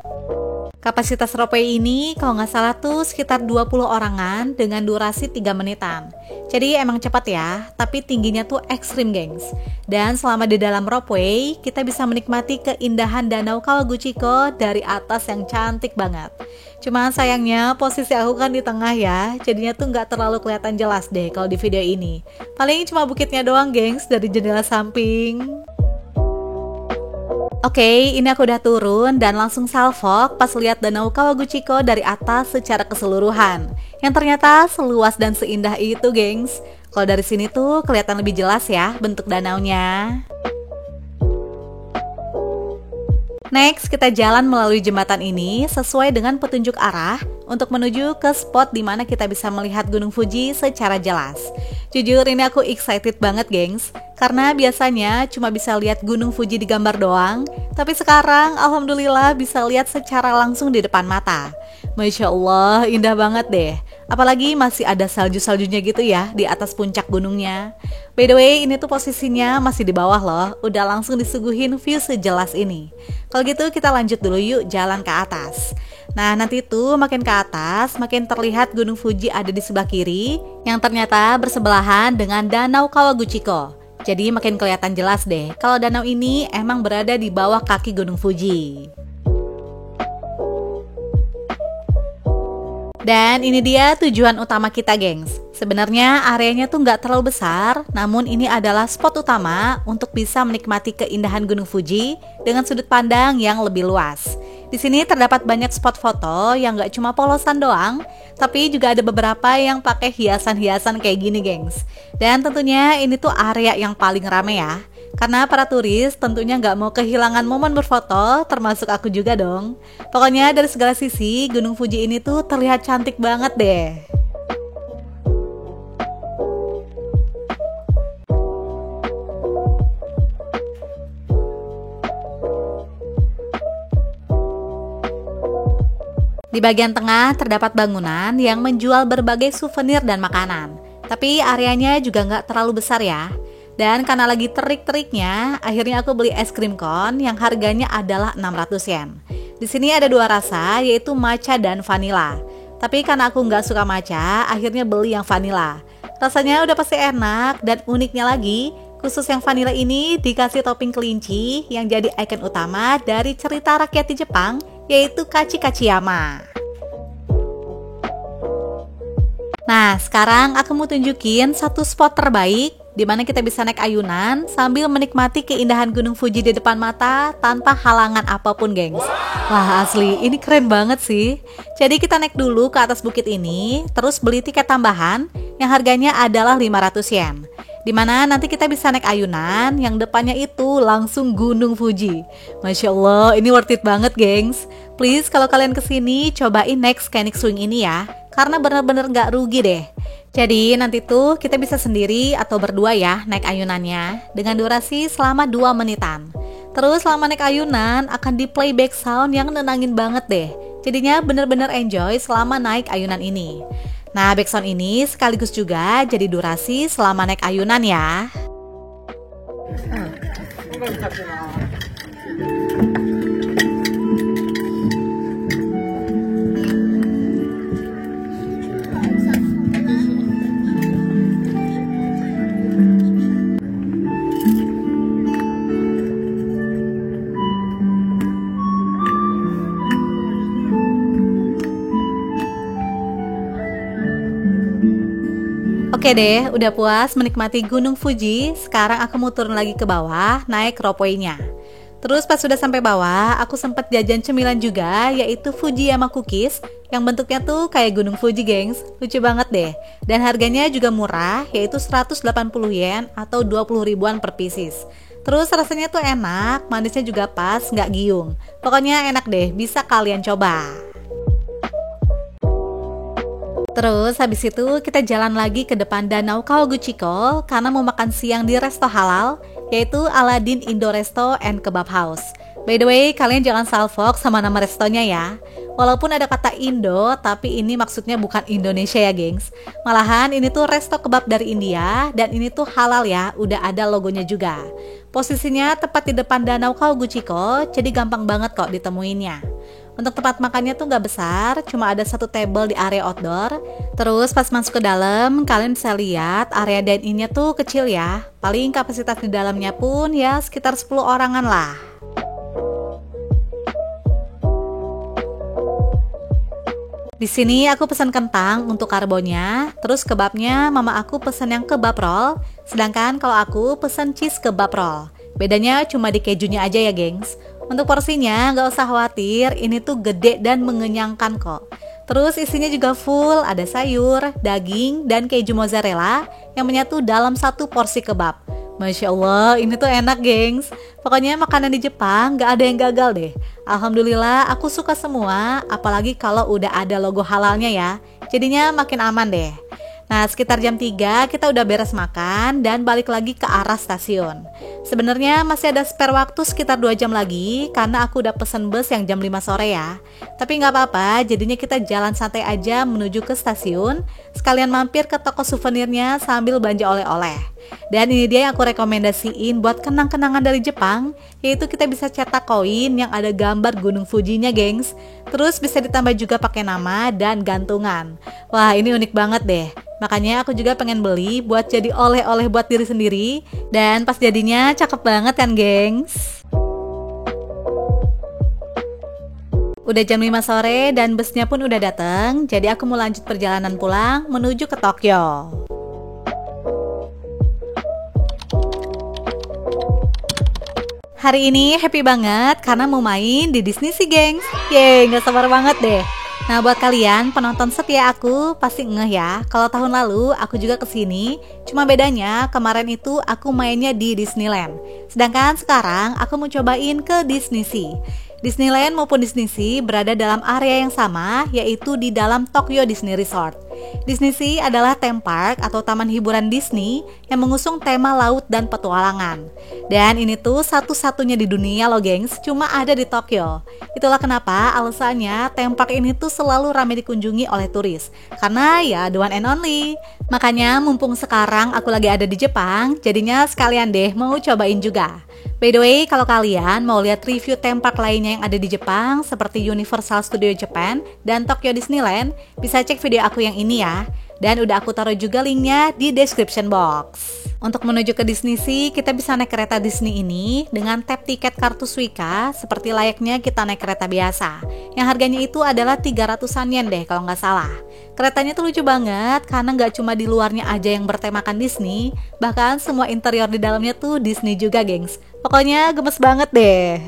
Kapasitas ropeway ini kalau nggak salah tuh sekitar 20 orangan dengan durasi 3 menitan. Jadi emang cepat ya, tapi tingginya tuh ekstrim, gengs. Dan selama di dalam ropeway, kita bisa menikmati keindahan Danau Kawaguchiko dari atas yang cantik banget. Cuma sayangnya posisi aku kan di tengah ya, jadinya tuh nggak terlalu kelihatan jelas deh kalau di video ini. Paling cuma bukitnya doang, gengs, dari jendela samping. Oke, ini aku udah turun dan langsung salfok pas lihat Danau Kawaguchiko dari atas secara keseluruhan. Yang ternyata seluas dan seindah itu, gengs. Kalau dari sini tuh kelihatan lebih jelas ya bentuk danaunya. Next, kita jalan melalui jembatan ini sesuai dengan petunjuk arah untuk menuju ke spot di mana kita bisa melihat Gunung Fuji secara jelas. Jujur ini aku excited banget, gengs, karena biasanya cuma bisa lihat Gunung Fuji di gambar doang, tapi sekarang alhamdulillah bisa lihat secara langsung di depan mata. Masya Allah, indah banget deh. Apalagi masih ada salju-saljunya gitu ya di atas puncak gunungnya. By the way, ini tuh posisinya masih di bawah loh, udah langsung disuguhin view sejelas ini. Kalau gitu kita lanjut dulu yuk jalan ke atas. Nah nanti tuh makin ke atas, makin terlihat Gunung Fuji ada di sebelah kiri, yang ternyata bersebelahan dengan Danau Kawaguchiko. Jadi makin kelihatan jelas deh kalau danau ini emang berada di bawah kaki Gunung Fuji. Dan ini dia tujuan utama kita, gengs. Sebenarnya areanya tuh nggak terlalu besar, namun ini adalah spot utama untuk bisa menikmati keindahan Gunung Fuji dengan sudut pandang yang lebih luas. Di sini terdapat banyak spot foto yang nggak cuma polosan doang, tapi juga ada beberapa yang pakai hiasan-hiasan kayak gini, gengs. Dan tentunya ini tuh area yang paling rame ya. Karena para turis tentunya nggak mau kehilangan momen berfoto, termasuk aku juga dong. Pokoknya dari segala sisi, Gunung Fuji ini tuh terlihat cantik banget deh. Di bagian tengah terdapat bangunan yang menjual berbagai souvenir dan makanan. Tapi areanya juga nggak terlalu besar ya. Dan karena lagi terik-teriknya, akhirnya aku beli es krim cone yang harganya adalah 600 yen. Di sini ada 2 rasa, yaitu matcha dan vanilla. Tapi karena aku nggak suka matcha, akhirnya beli yang vanilla. Rasanya udah pasti enak, dan uniknya lagi, khusus yang vanilla ini dikasih topping kelinci yang jadi ikon utama dari cerita rakyat di Jepang, yaitu Kachi-Kachiyama. Nah, sekarang aku mau tunjukin satu spot terbaik di mana kita bisa naik ayunan sambil menikmati keindahan Gunung Fuji di depan mata tanpa halangan apapun, gengs. Wah, asli, ini keren banget sih. Jadi kita naik dulu ke atas bukit ini, terus beli tiket tambahan yang harganya adalah 500 yen. Dimana nanti kita bisa naik ayunan yang depannya itu langsung Gunung Fuji. Masya Allah, ini worth it banget gengs. Please kalau kalian kesini cobain naik Scenic Swing ini ya, karena bener-bener gak rugi deh. Jadi nanti tuh kita bisa sendiri atau berdua ya naik ayunannya dengan durasi selama 2 menitan. Terus selama naik ayunan akan di playback sound yang nenangin banget deh. Jadinya bener-bener enjoy selama naik ayunan ini. Nah, backsound ini sekaligus juga jadi durasi selama naik ayunan ya. Oke deh, udah puas menikmati Gunung Fuji. Sekarang aku mau turun lagi ke bawah, naik rope-way-nya. Terus pas sudah sampai bawah, aku sempat jajan cemilan juga, yaitu Fujiyama Cookies, yang bentuknya tuh kayak Gunung Fuji, gengs. Lucu banget deh. Dan harganya juga murah, yaitu 180 yen atau 20 ribuan per pieces. Terus rasanya tuh enak, manisnya juga pas, nggak giung. Pokoknya enak deh, bisa kalian coba. Terus habis itu kita jalan lagi ke depan Danau Kawaguchiko karena mau makan siang di resto halal, yaitu Aladdin Indo Resto and Kebab House. By the way, kalian jangan salfok sama nama restonya ya. Walaupun ada kata Indo, tapi ini maksudnya bukan Indonesia ya gengs. Malahan ini tuh resto kebab dari India dan ini tuh halal ya, udah ada logonya juga. Posisinya tepat di depan Danau Kawaguchiko, jadi gampang banget kok ditemuinnya. Untuk tempat makannya tuh gak besar, cuma ada satu table di area outdoor. Terus pas masuk ke dalam, kalian bisa lihat area dine-in-nya tuh kecil ya. Paling kapasitas di dalamnya pun ya sekitar 10 orangan lah. Di sini aku pesan kentang untuk karbonya, terus kebabnya mama aku pesan yang kebab roll, sedangkan kalau aku pesan cheese kebab roll. Bedanya cuma di kejunya aja ya gengs. Untuk porsinya gak usah khawatir, ini tuh gede dan mengenyangkan kok. Terus isinya juga full, ada sayur, daging, dan keju mozzarella yang menyatu dalam satu porsi kebab. Masya Allah, ini tuh enak gengs. Pokoknya makanan di Jepang gak ada yang gagal deh. Alhamdulillah aku suka semua, apalagi kalau udah ada logo halalnya ya. Jadinya makin aman deh. Nah, sekitar jam 3 kita udah beres makan dan balik lagi ke arah stasiun. Sebenarnya masih ada spare waktu sekitar 2 jam lagi karena aku udah pesen bus yang jam 5 sore ya. Tapi nggak apa-apa, jadinya kita jalan santai aja menuju ke stasiun, sekalian mampir ke toko souvenirnya sambil belanja oleh-oleh. Dan ini dia yang aku rekomendasiin buat kenang-kenangan dari Jepang, yaitu kita bisa cetak koin yang ada gambar Gunung Fujinya gengs. Terus bisa ditambah juga pakai nama dan gantungan. Wah, ini unik banget deh. Makanya aku juga pengen beli buat jadi oleh-oleh buat diri sendiri. Dan pas jadinya cakep banget kan gengs. Udah jam 5 sore dan busnya pun udah dateng. Jadi aku mau lanjut perjalanan pulang menuju ke Tokyo. Hari ini happy banget karena mau main di Disney sih gengs. Yeay, gak sabar banget deh. Nah, buat kalian penonton setia aku pasti ngeh ya, kalau tahun lalu aku juga kesini, cuma bedanya kemarin itu aku mainnya di Disneyland. Sedangkan sekarang aku mau cobain ke Disney Sea. Disneyland maupun Disney Sea berada dalam area yang sama, yaitu di dalam Tokyo Disney Resort. Disney Sea adalah theme park atau taman hiburan Disney yang mengusung tema laut dan petualangan. Dan ini tuh satu-satunya di dunia loh gengs, cuma ada di Tokyo. Itulah kenapa alasannya theme park ini tuh selalu ramai dikunjungi oleh turis. Karena ya the one and only. Makanya mumpung sekarang aku lagi ada di Jepang, jadinya sekalian deh mau cobain juga. By the way, kalau kalian mau lihat review theme park lainnya yang ada di Jepang seperti Universal Studio Japan dan Tokyo Disneyland, bisa cek video aku yang ini ya. Dan udah aku taruh juga linknya di description box. Untuk menuju ke Disney Sea, kita bisa naik kereta Disney ini dengan tap tiket kartu Suica seperti layaknya kita naik kereta biasa. Yang harganya itu adalah 300-an yen deh kalau nggak salah. Keretanya tuh lucu banget karena nggak cuma di luarnya aja yang bertemakan Disney, bahkan semua interior di dalamnya tuh Disney juga gengs. Pokoknya gemes banget deh.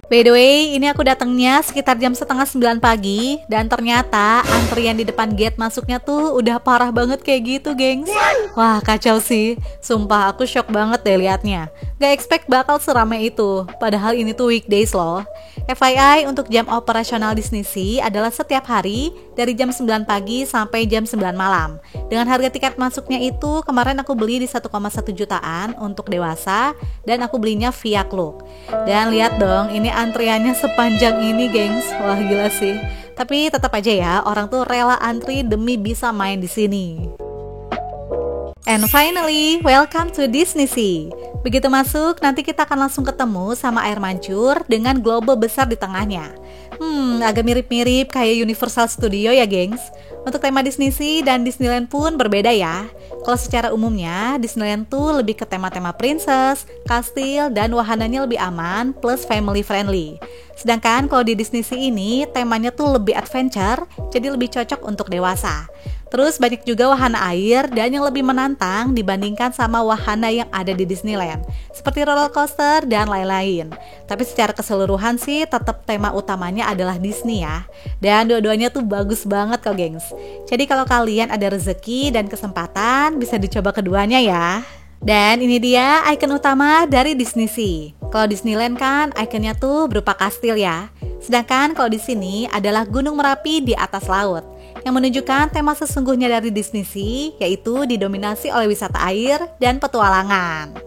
By the way, ini aku datangnya sekitar jam setengah 9 pagi dan ternyata antrian di depan gate masuknya tuh udah parah banget kayak gitu, gengs. Wah, kacau sih. Sumpah aku shock banget deh liatnya. Gak expect bakal seramai itu, padahal ini tuh weekdays loh. FYI, untuk jam operasional Disney Sea adalah setiap hari dari jam 9 pagi sampai jam 9 malam. Dengan harga tiket masuknya itu kemarin aku beli di 1,1 jutaan untuk dewasa dan aku belinya via Klook. Dan lihat dong, ini antriannya sepanjang ini, gengs. Wah, gila sih. Tapi tetap aja ya, orang tuh rela antri demi bisa main di sini. And finally, welcome to Disney Sea. Begitu masuk, nanti kita akan langsung ketemu sama air mancur dengan globe besar di tengahnya. Agak mirip-mirip kayak Universal Studio ya, gengs. Untuk tema Disney Sea dan Disneyland pun berbeda ya. Kalau secara umumnya, Disneyland tuh lebih ke tema-tema princess, kastil, dan wahananya lebih aman plus family friendly. Sedangkan kalau di Disney Sea ini, temanya tuh lebih adventure, jadi lebih cocok untuk dewasa. Terus banyak juga wahana air dan yang lebih menantang dibandingkan sama wahana yang ada di Disneyland, seperti roller coaster dan lain-lain. Tapi secara keseluruhan sih tetap tema utamanya adalah Disney ya. Dan dua-duanya tuh bagus banget kok, gengs. Jadi kalau kalian ada rezeki dan kesempatan bisa dicoba keduanya ya. Dan ini dia ikon utama dari Disney Sea. Kalau Disneyland kan ikonnya tuh berupa kastil ya. Sedangkan kalau di sini adalah Gunung Merapi di atas laut, yang menunjukkan tema sesungguhnya dari Disney Sea, yaitu didominasi oleh wisata air dan petualangan.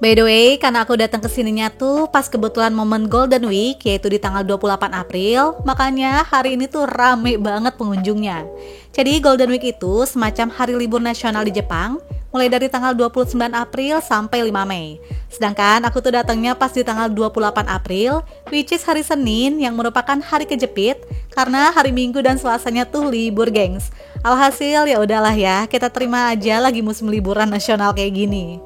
By the way, karena aku datang ke sininya tuh pas kebetulan momen Golden Week, yaitu di tanggal 28 April, makanya hari ini tuh rame banget pengunjungnya. Jadi Golden Week itu semacam hari libur nasional di Jepang, mulai dari tanggal 29 April sampai 5 Mei. Sedangkan aku tuh datangnya pas di tanggal 28 April, which is hari Senin yang merupakan hari kejepit, karena hari Minggu dan Selasanya tuh libur, gengs. Alhasil ya udahlah ya, kita terima aja lagi musim liburan nasional kayak gini.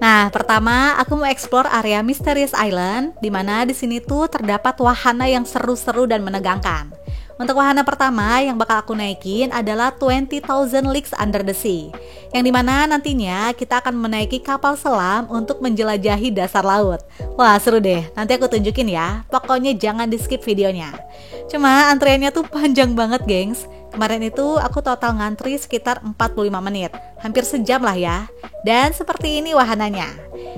Nah, pertama aku mau explore area Mysterious Island, di mana di sini tuh terdapat wahana yang seru-seru dan menegangkan. Untuk wahana pertama yang bakal aku naikin adalah 20,000 Leagues Under the Sea, yang dimana nantinya kita akan menaiki kapal selam untuk menjelajahi dasar laut. Wah, seru deh, nanti aku tunjukin ya, pokoknya jangan di skip videonya. Cuma antriannya tuh panjang banget, gengs. Kemarin itu aku total ngantri sekitar 45 menit, hampir sejam lah ya. Dan seperti ini wahananya.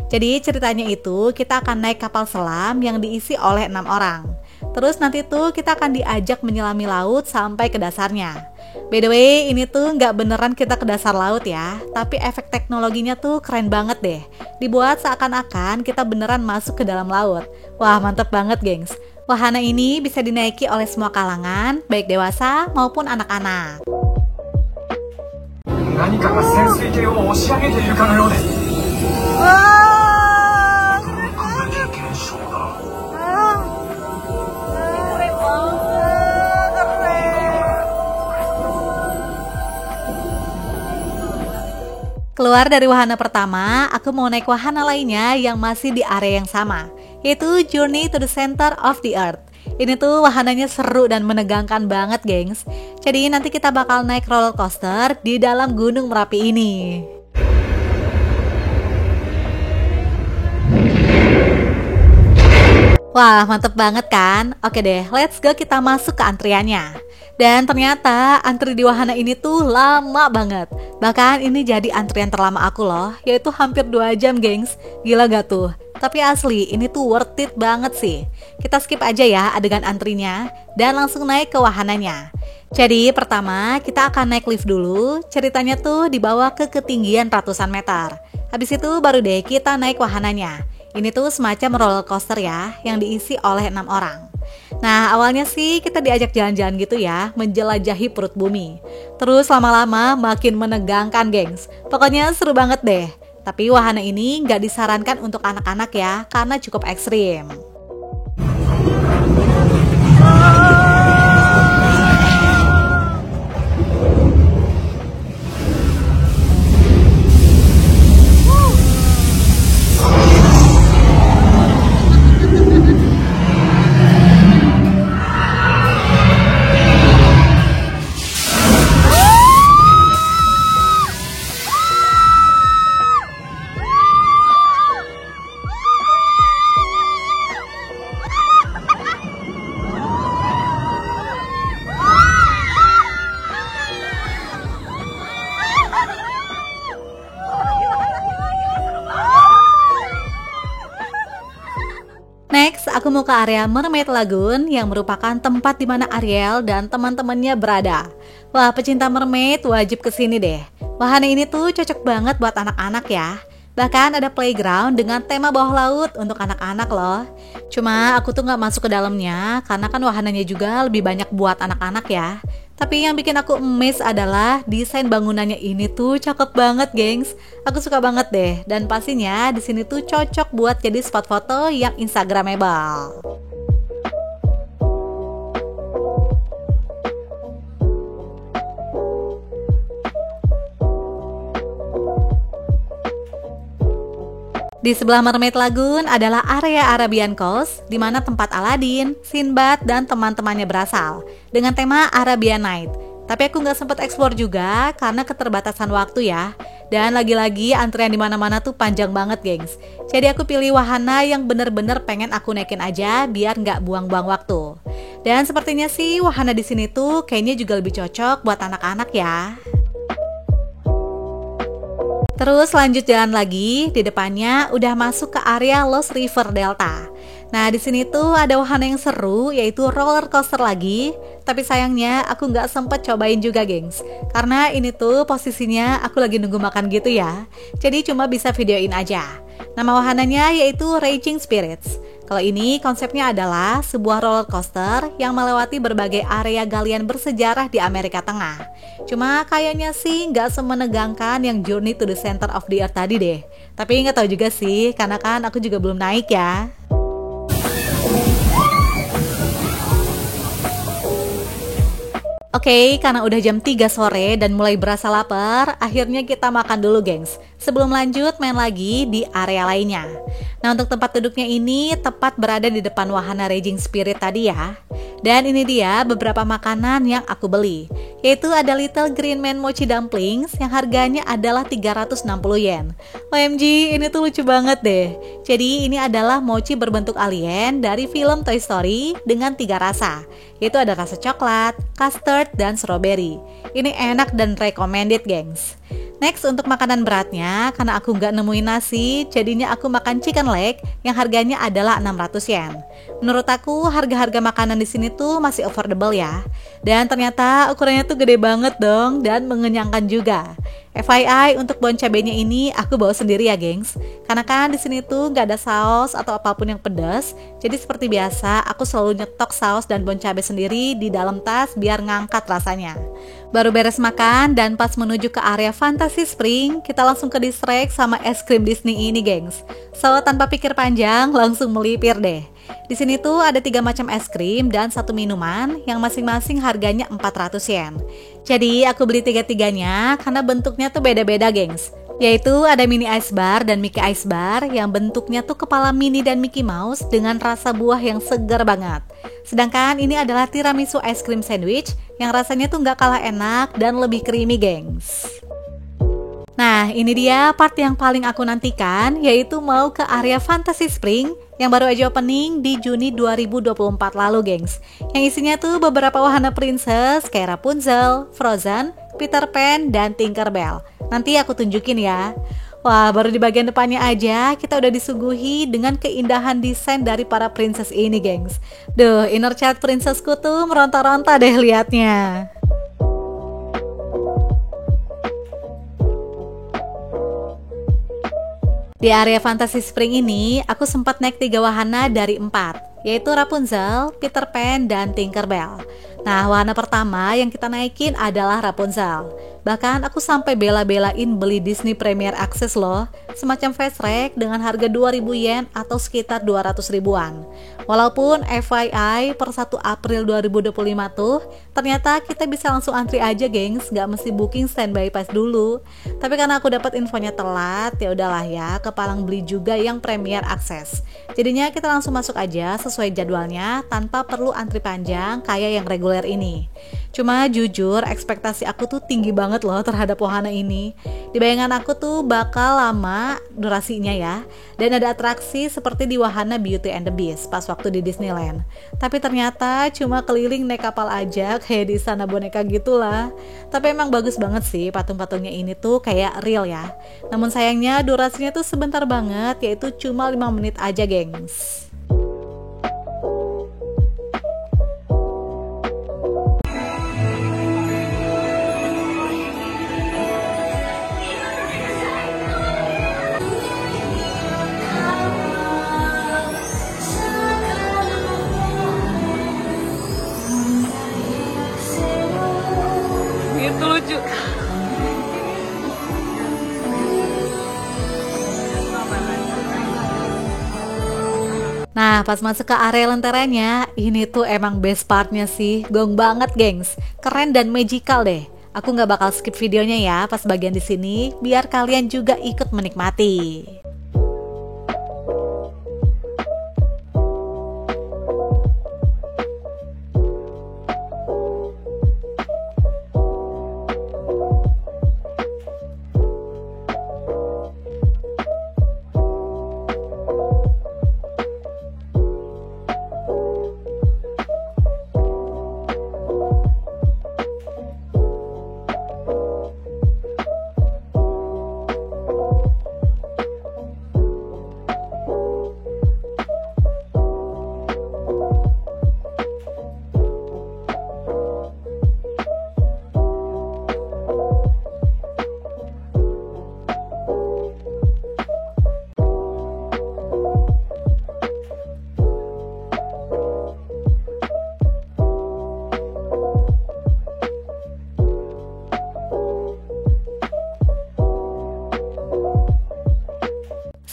Jadi ceritanya itu kita akan naik kapal selam yang diisi oleh 6 orang. Terus nanti tuh kita akan diajak menyelami laut sampai ke dasarnya. By the way, ini tuh nggak beneran kita ke dasar laut ya, tapi efek teknologinya tuh keren banget deh. Dibuat seakan-akan kita beneran masuk ke dalam laut. Wah, mantep banget, gengs. Wahana ini bisa dinaiki oleh semua kalangan, baik dewasa maupun anak-anak. Keluar dari wahana pertama, aku mau naik wahana lainnya yang masih di area yang sama, yaitu Journey to the Center of the Earth. Ini tuh wahananya seru dan menegangkan banget, gengs. Jadi nanti kita bakal naik roller coaster di dalam Gunung Merapi ini. Wah, mantep banget kan? Oke deh, let's go kita masuk ke antriannya. Dan ternyata antri di wahana ini tuh lama banget. Bahkan ini jadi antrian terlama aku loh, yaitu hampir 2 jam, gengs. Gila gak tuh? Tapi asli, ini tuh worth it banget sih. Kita skip aja ya adegan antrinya, dan langsung naik ke wahananya. Jadi pertama kita akan naik lift dulu, ceritanya tuh dibawa ke ketinggian ratusan meter. Habis itu baru deh kita naik wahananya. Ini tuh semacam roller coaster ya, yang diisi oleh 6 orang. Nah, awalnya sih kita diajak jalan-jalan gitu ya, menjelajahi perut bumi. Terus lama-lama makin menegangkan, gengs. Pokoknya seru banget deh. Tapi wahana ini nggak disarankan untuk anak-anak ya, karena cukup ekstrim. mau ke area Mermaid Lagoon yang merupakan tempat di mana Ariel dan teman-temannya berada. Wah, pecinta mermaid wajib kesini deh. Wahana ini tuh cocok banget buat anak-anak ya. Bahkan ada playground dengan tema bawah laut untuk anak-anak loh. Cuma aku tuh nggak masuk ke dalamnya karena kan wahananya juga lebih banyak buat anak-anak ya. Tapi yang bikin aku amazed adalah desain bangunannya ini tuh cakep banget, gengs. Aku suka banget deh, dan pastinya di sini tuh cocok buat jadi spot foto yang instagramable. Di sebelah Mermaid Lagoon adalah area Arabian Coast, di mana tempat Aladdin, Sinbad, dan teman-temannya berasal, dengan tema Arabian Night. Tapi aku nggak sempat eksplor juga karena keterbatasan waktu ya. Dan lagi-lagi antrian di mana-mana tuh panjang banget, gengs. Jadi aku pilih wahana yang bener-bener pengen aku naikin aja biar nggak buang-buang waktu. Dan sepertinya sih wahana di sini tuh kayaknya juga lebih cocok buat anak-anak ya. Terus lanjut jalan lagi, di depannya udah masuk ke area Lost River Delta. Nah, di sini tuh ada wahana yang seru, yaitu roller coaster lagi. Tapi sayangnya aku nggak sempet cobain juga, gengs. Karena ini tuh posisinya aku lagi nunggu makan gitu ya. Jadi cuma bisa videoin aja. Nama wahananya yaitu Raging Spirits. Kalau ini konsepnya adalah sebuah roller coaster yang melewati berbagai area galian bersejarah di Amerika Tengah. Cuma kayaknya sih nggak semenegangkan yang Journey to the Center of the Earth tadi deh. Tapi nggak tahu juga sih, karena kan aku juga belum naik ya. Oke, karena udah jam 3 sore dan mulai berasa lapar, akhirnya kita makan dulu, gengs. Sebelum lanjut main lagi di area lainnya. Nah, untuk tempat duduknya ini tepat berada di depan wahana Raging Spirit tadi ya. Dan ini dia beberapa makanan yang aku beli. Yaitu ada Little Green Man Mochi Dumplings yang harganya adalah 360 yen. OMG, ini tuh lucu banget deh. Jadi ini adalah mochi berbentuk alien dari film Toy Story dengan 3 rasa. Yaitu ada rasa coklat, custard, dan strawberry. Ini enak dan recommended, gengs. Next, untuk makanan beratnya, karena aku nggak nemuin nasi, jadinya aku makan chicken leg yang harganya adalah 600 yen. Menurut aku, harga-harga makanan di sini tuh masih affordable ya. Dan ternyata ukurannya tuh gede banget dong dan mengenyangkan juga. FYI, untuk bon cabenya ini aku bawa sendiri ya, gengs. Karena kan di sini tuh nggak ada saus atau apapun yang pedas. Jadi seperti biasa, aku selalu nyetok saus dan bon cabai sendiri di dalam tas biar ngangkat rasanya. Baru beres makan dan pas menuju ke area Fantasy Spring, kita langsung ke distract sama es krim Disney ini, gengs. So, tanpa pikir panjang, langsung melipir deh. Di sini tuh ada 3 macam es krim dan 1 minuman yang masing-masing harganya 400 yen. Jadi aku beli 3-tiganya karena bentuknya tuh beda-beda, gengs. Yaitu ada mini ice bar dan Mickey ice bar yang bentuknya tuh kepala Minnie dan Mickey Mouse dengan rasa buah yang segar banget. Sedangkan ini adalah tiramisu ice cream sandwich yang rasanya tuh nggak kalah enak dan lebih creamy, gengs. Nah, ini dia part yang paling aku nantikan, yaitu mau ke area Fantasy Spring yang baru aja opening di Juni 2024 lalu, gengs. Yang isinya tuh beberapa wahana princess kayak Rapunzel, Frozen, Peter Pan, dan Tinkerbell. Nanti aku tunjukin ya. Wah, baru di bagian depannya aja kita udah disuguhi dengan keindahan desain dari para princess ini, gengs. Duh, inner child princessku tuh meronta-ronta deh liatnya. Di area Fantasy Spring ini, aku sempat naik 3 wahana dari 4, yaitu Rapunzel, Peter Pan, dan Tinkerbell. Nah, wahana pertama yang kita naikin adalah Rapunzel. Bahkan aku sampai bela-belain beli Disney Premier Access loh, semacam fast track dengan harga 2.000 yen atau sekitar 200 ribuan. Walaupun FYI per 1 April 2025 tuh, ternyata kita bisa langsung antri aja, gengs, gak mesti booking standby pass dulu. Tapi karena aku dapat infonya telat, ya udahlah ya, kepalang beli juga yang Premier Access. Jadinya kita langsung masuk aja sesuai jadwalnya tanpa perlu antri panjang kayak yang reguler ini. Cuma jujur, ekspektasi aku tuh tinggi banget loh terhadap wahana ini. Di bayangan aku tuh bakal lama durasinya ya. Dan ada atraksi seperti di wahana Beauty and the Beast pas waktu di Disneyland. Tapi ternyata cuma keliling naik kapal aja kayak di Istana Boneka gitulah. Tapi emang bagus banget sih patung-patungnya ini tuh kayak real ya. Namun sayangnya durasinya tuh sebentar banget, yaitu cuma 5 menit aja, gengs. Nah, pas masuk ke area lenteranya, ini tuh emang best partnya sih. Gong banget, gengs. Keren dan magical deh. Aku nggak bakal skip videonya ya pas bagian di sini, biar kalian juga ikut menikmati.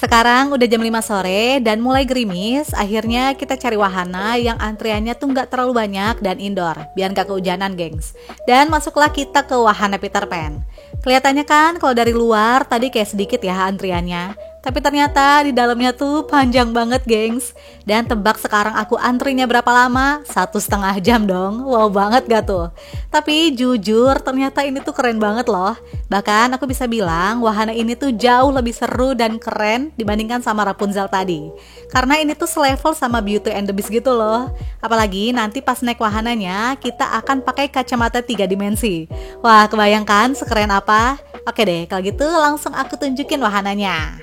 Sekarang udah jam 5 sore dan mulai gerimis, akhirnya kita cari wahana yang antriannya tuh nggak terlalu banyak dan indoor, biar nggak kehujanan, gengs. Dan masuklah kita ke wahana Peter Pan. Kelihatannya kan kalau dari luar tadi kayak sedikit ya antriannya, tapi ternyata di dalamnya tuh panjang banget, gengs. Dan tebak sekarang aku antrinya berapa lama? 1,5 jam dong. Wow banget gak tuh? Tapi jujur ternyata ini tuh keren banget loh. Bahkan aku bisa bilang wahana ini tuh jauh lebih seru dan keren dibandingkan sama Rapunzel tadi. Karena ini tuh selevel sama Beauty and the Beast gitu loh. Apalagi nanti pas naik wahananya kita akan pakai kacamata 3 dimensi. Wah, kebayangkan sekeren apa? Oke deh, kalau gitu langsung aku tunjukin wahananya.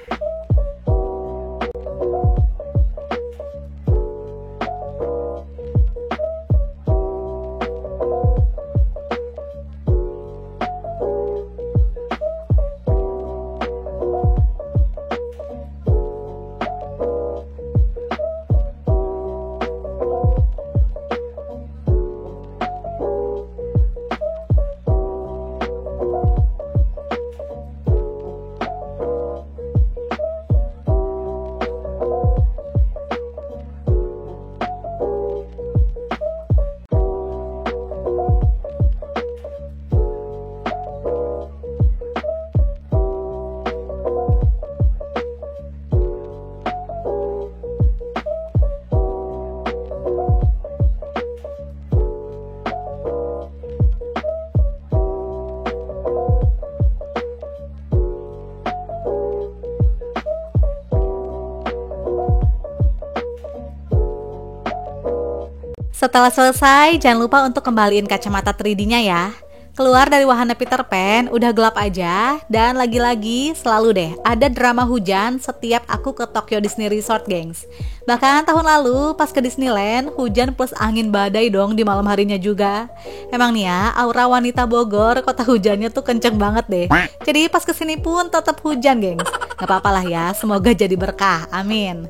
Setelah selesai, jangan lupa untuk kembaliin kacamata 3D-nya ya. Keluar dari wahana Peter Pan, udah gelap aja, dan lagi-lagi selalu deh ada drama hujan setiap aku ke Tokyo Disney Resort, gengs. Bahkan tahun lalu pas ke Disneyland, hujan plus angin badai dong di malam harinya juga. Emang nih ya, aura wanita Bogor, kota hujannya tuh kenceng banget deh. Jadi pas kesini pun tetap hujan, gengs. Gak apa-apa lah ya, semoga jadi berkah, amin.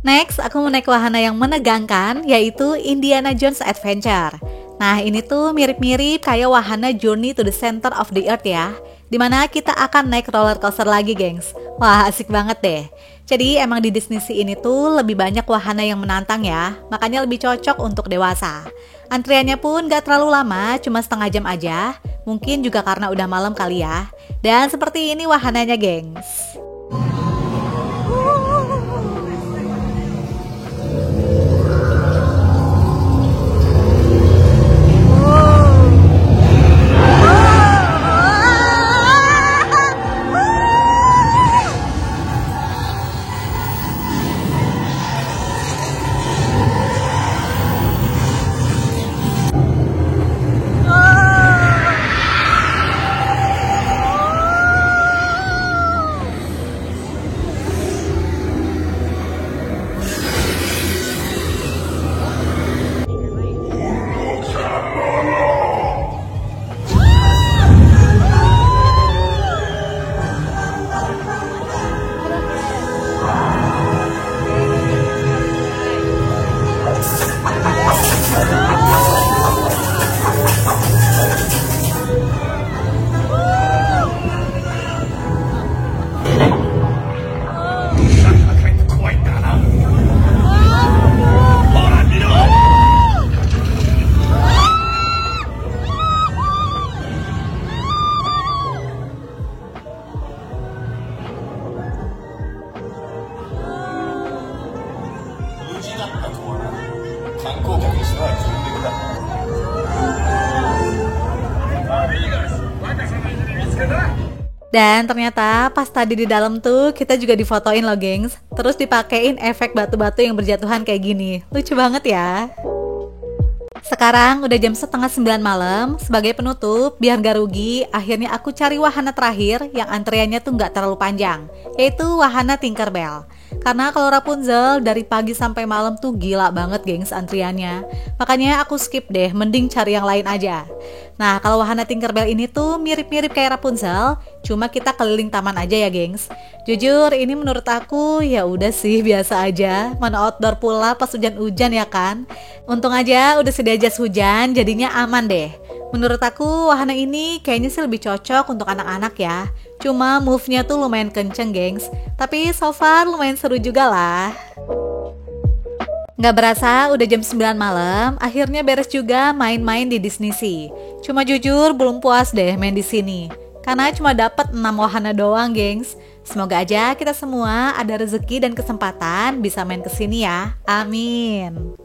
Next, aku mau naik wahana yang menegangkan, yaitu Indiana Jones Adventure. Nah, ini tuh mirip-mirip kayak wahana Journey to the Center of the Earth ya, dimana kita akan naik roller coaster lagi, gengs. Wah, asik banget deh. Jadi emang di Disney Sea ini tuh lebih banyak wahana yang menantang ya, makanya lebih cocok untuk dewasa. Antriannya pun gak terlalu lama, cuma setengah jam aja. Mungkin juga karena udah malam kali ya. Dan seperti ini wahananya, gengs. Dan ternyata pas tadi di dalam tuh kita juga difotoin loh gengs. Terus dipakein efek batu-batu yang berjatuhan kayak gini. Lucu banget ya. Sekarang udah jam setengah 9 malam. Sebagai penutup, biar gak rugi, akhirnya aku cari wahana terakhir yang antriannya tuh gak terlalu panjang, yaitu wahana Tinkerbell. Karena kalau Rapunzel dari pagi sampai malam tuh gila banget gengs antriannya. Makanya aku skip deh, mending cari yang lain aja. Nah, kalau wahana Tinkerbell ini tuh mirip-mirip kayak Rapunzel, cuma kita keliling taman aja ya gengs. Jujur ini menurut aku ya udah sih biasa aja. Mana outdoor pula pas hujan-hujan ya kan. Untung aja udah sedia jas hujan, jadinya aman deh. Menurut aku wahana ini kayaknya sih lebih cocok untuk anak-anak ya. Cuma move-nya tuh lumayan kenceng gengs. Tapi so far lumayan seru juga lah. Nggak berasa udah jam 9 malam, akhirnya beres juga main-main di Disney Sea. Cuma jujur belum puas deh main di sini. Karena cuma dapat 6 wahana doang gengs. Semoga aja kita semua ada rezeki dan kesempatan bisa main ke sini ya. Amin.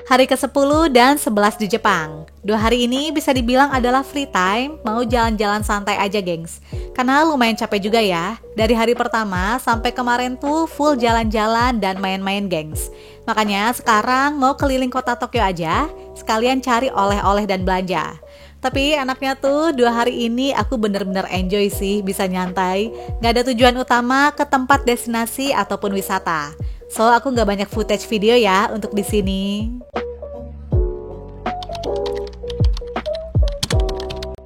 Hari ke-10 dan 11 di Jepang. 2 hari ini bisa dibilang adalah free time, mau jalan-jalan santai aja gengs. Karena lumayan capek juga ya. Dari hari pertama sampai kemarin tuh full jalan-jalan dan main-main gengs. Makanya sekarang mau keliling kota Tokyo aja, sekalian cari oleh-oleh dan belanja. Tapi enaknya tuh 2 hari ini aku bener-bener enjoy sih, bisa nyantai. Gak ada tujuan utama ke tempat destinasi ataupun wisata. So aku gak banyak footage video ya untuk di sini.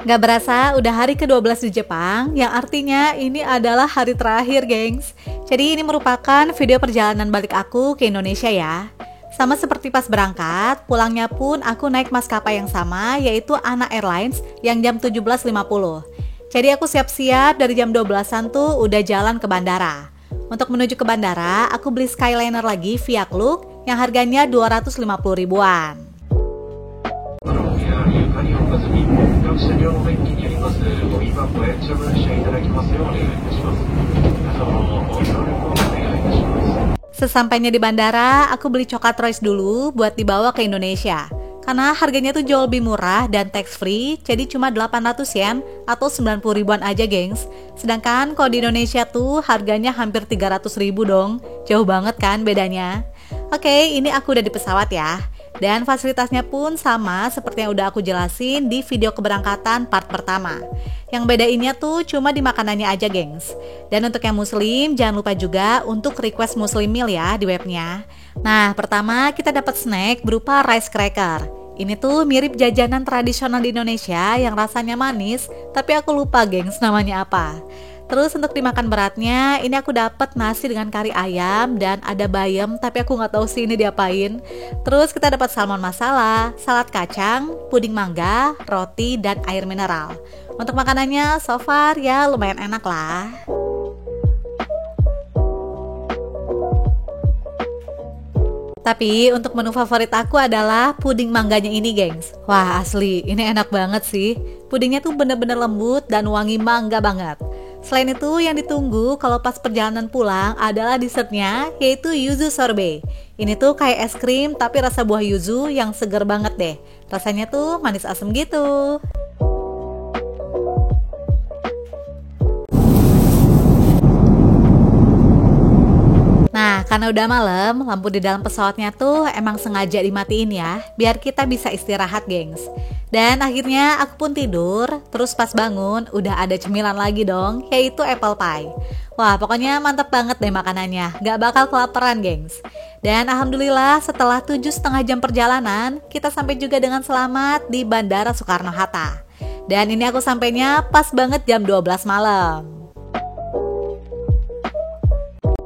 Gak berasa udah hari ke-12 di Jepang, yang artinya ini adalah hari terakhir gengs. Jadi ini merupakan video perjalanan balik aku ke Indonesia ya. Sama seperti pas berangkat, pulangnya pun aku naik maskapai yang sama, yaitu ANA Airlines yang jam 17.50. Jadi aku siap-siap dari jam 12-an tuh udah jalan ke bandara. Untuk menuju ke bandara, aku beli Skyliner lagi via Klook yang harganya 250 ribuan. Sesampainya di bandara, aku beli coklat Royce dulu buat dibawa ke Indonesia. Karena harganya tuh jauh lebih murah dan tax free, jadi cuma 800 yen atau 90 ribuan aja gengs. Sedangkan kalau di Indonesia tuh harganya hampir 300 ribu dong. Jauh banget kan bedanya. Oke, ini aku udah di pesawat ya. Dan fasilitasnya pun sama seperti yang udah aku jelasin di video keberangkatan part pertama. Yang bedainnya tuh cuma di makanannya aja gengs. Dan untuk yang muslim, jangan lupa juga untuk request muslim meal ya di webnya. Nah, pertama kita dapat snack berupa rice cracker. Ini tuh mirip jajanan tradisional di Indonesia yang rasanya manis, tapi aku lupa gengs namanya apa. Terus untuk dimakan beratnya, ini aku dapat nasi dengan kari ayam dan ada bayam, tapi aku nggak tahu sih ini diapain. Terus kita dapat salmon masala, salad kacang, puding mangga, roti, dan air mineral. Untuk makanannya so far ya lumayan enak lah. Tapi untuk menu favorit aku adalah puding mangganya ini gengs. Wah asli, ini enak banget sih. Pudingnya tuh bener-bener lembut dan wangi mangga banget. Selain itu yang ditunggu kalau pas perjalanan pulang adalah dessertnya, yaitu yuzu sorbet. Ini tuh kayak es krim tapi rasa buah yuzu yang seger banget deh. Rasanya tuh manis asem gitu. Nah, karena udah malam, lampu di dalam pesawatnya tuh emang sengaja dimatiin ya, biar kita bisa istirahat gengs. Dan akhirnya aku pun tidur, terus pas bangun udah ada cemilan lagi dong, yaitu apple pie. Wah, pokoknya mantep banget deh makanannya, gak bakal kelaparan gengs. Dan alhamdulillah setelah 7,5 jam perjalanan, kita sampai juga dengan selamat di Bandara Soekarno-Hatta. Dan ini aku sampainya pas banget jam 12 malam.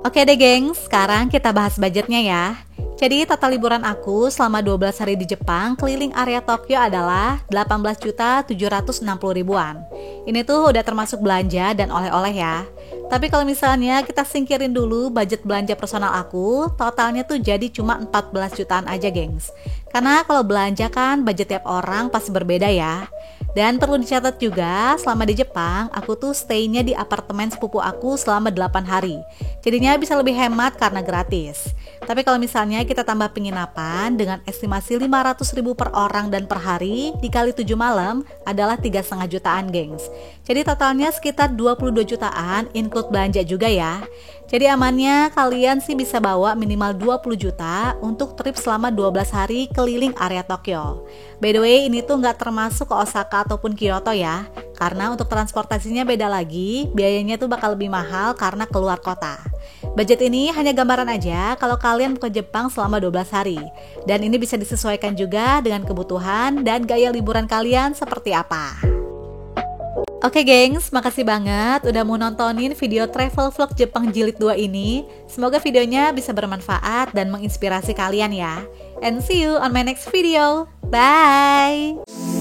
Oke deh gengs, sekarang kita bahas budgetnya ya. Jadi total liburan aku selama 12 hari di Jepang keliling area Tokyo adalah 18.760 ribuan. Ini tuh udah termasuk belanja dan oleh-oleh ya. Tapi kalau misalnya kita singkirin dulu budget belanja personal aku, totalnya tuh jadi cuma 14 jutaan aja gengs. Karena kalau belanja kan budget tiap orang pasti berbeda ya. Dan perlu dicatat juga, selama di Jepang, aku tuh stay-nya di apartemen sepupu aku selama 8 hari. Jadinya bisa lebih hemat karena gratis. Tapi kalau misalnya kita tambah penginapan dengan estimasi 500.000 per orang dan per hari, dikali 7 malam adalah 3,5 jutaan, gengs. Jadi totalnya sekitar 22 jutaan, include belanja juga ya. Jadi amannya kalian sih bisa bawa minimal 20 juta untuk trip selama 12 hari keliling area Tokyo. By the way, ini tuh nggak termasuk ke Osaka ataupun Kyoto ya, karena untuk transportasinya beda lagi, biayanya tuh bakal lebih mahal karena keluar kota. Budget ini hanya gambaran aja kalau kalian ke Jepang selama 12 hari, dan ini bisa disesuaikan juga dengan kebutuhan dan gaya liburan kalian seperti apa. Oke gengs, makasih banget udah mau nontonin video travel vlog Jepang jilid 2 ini. Semoga videonya bisa bermanfaat dan menginspirasi kalian ya. And see you on my next video. Bye!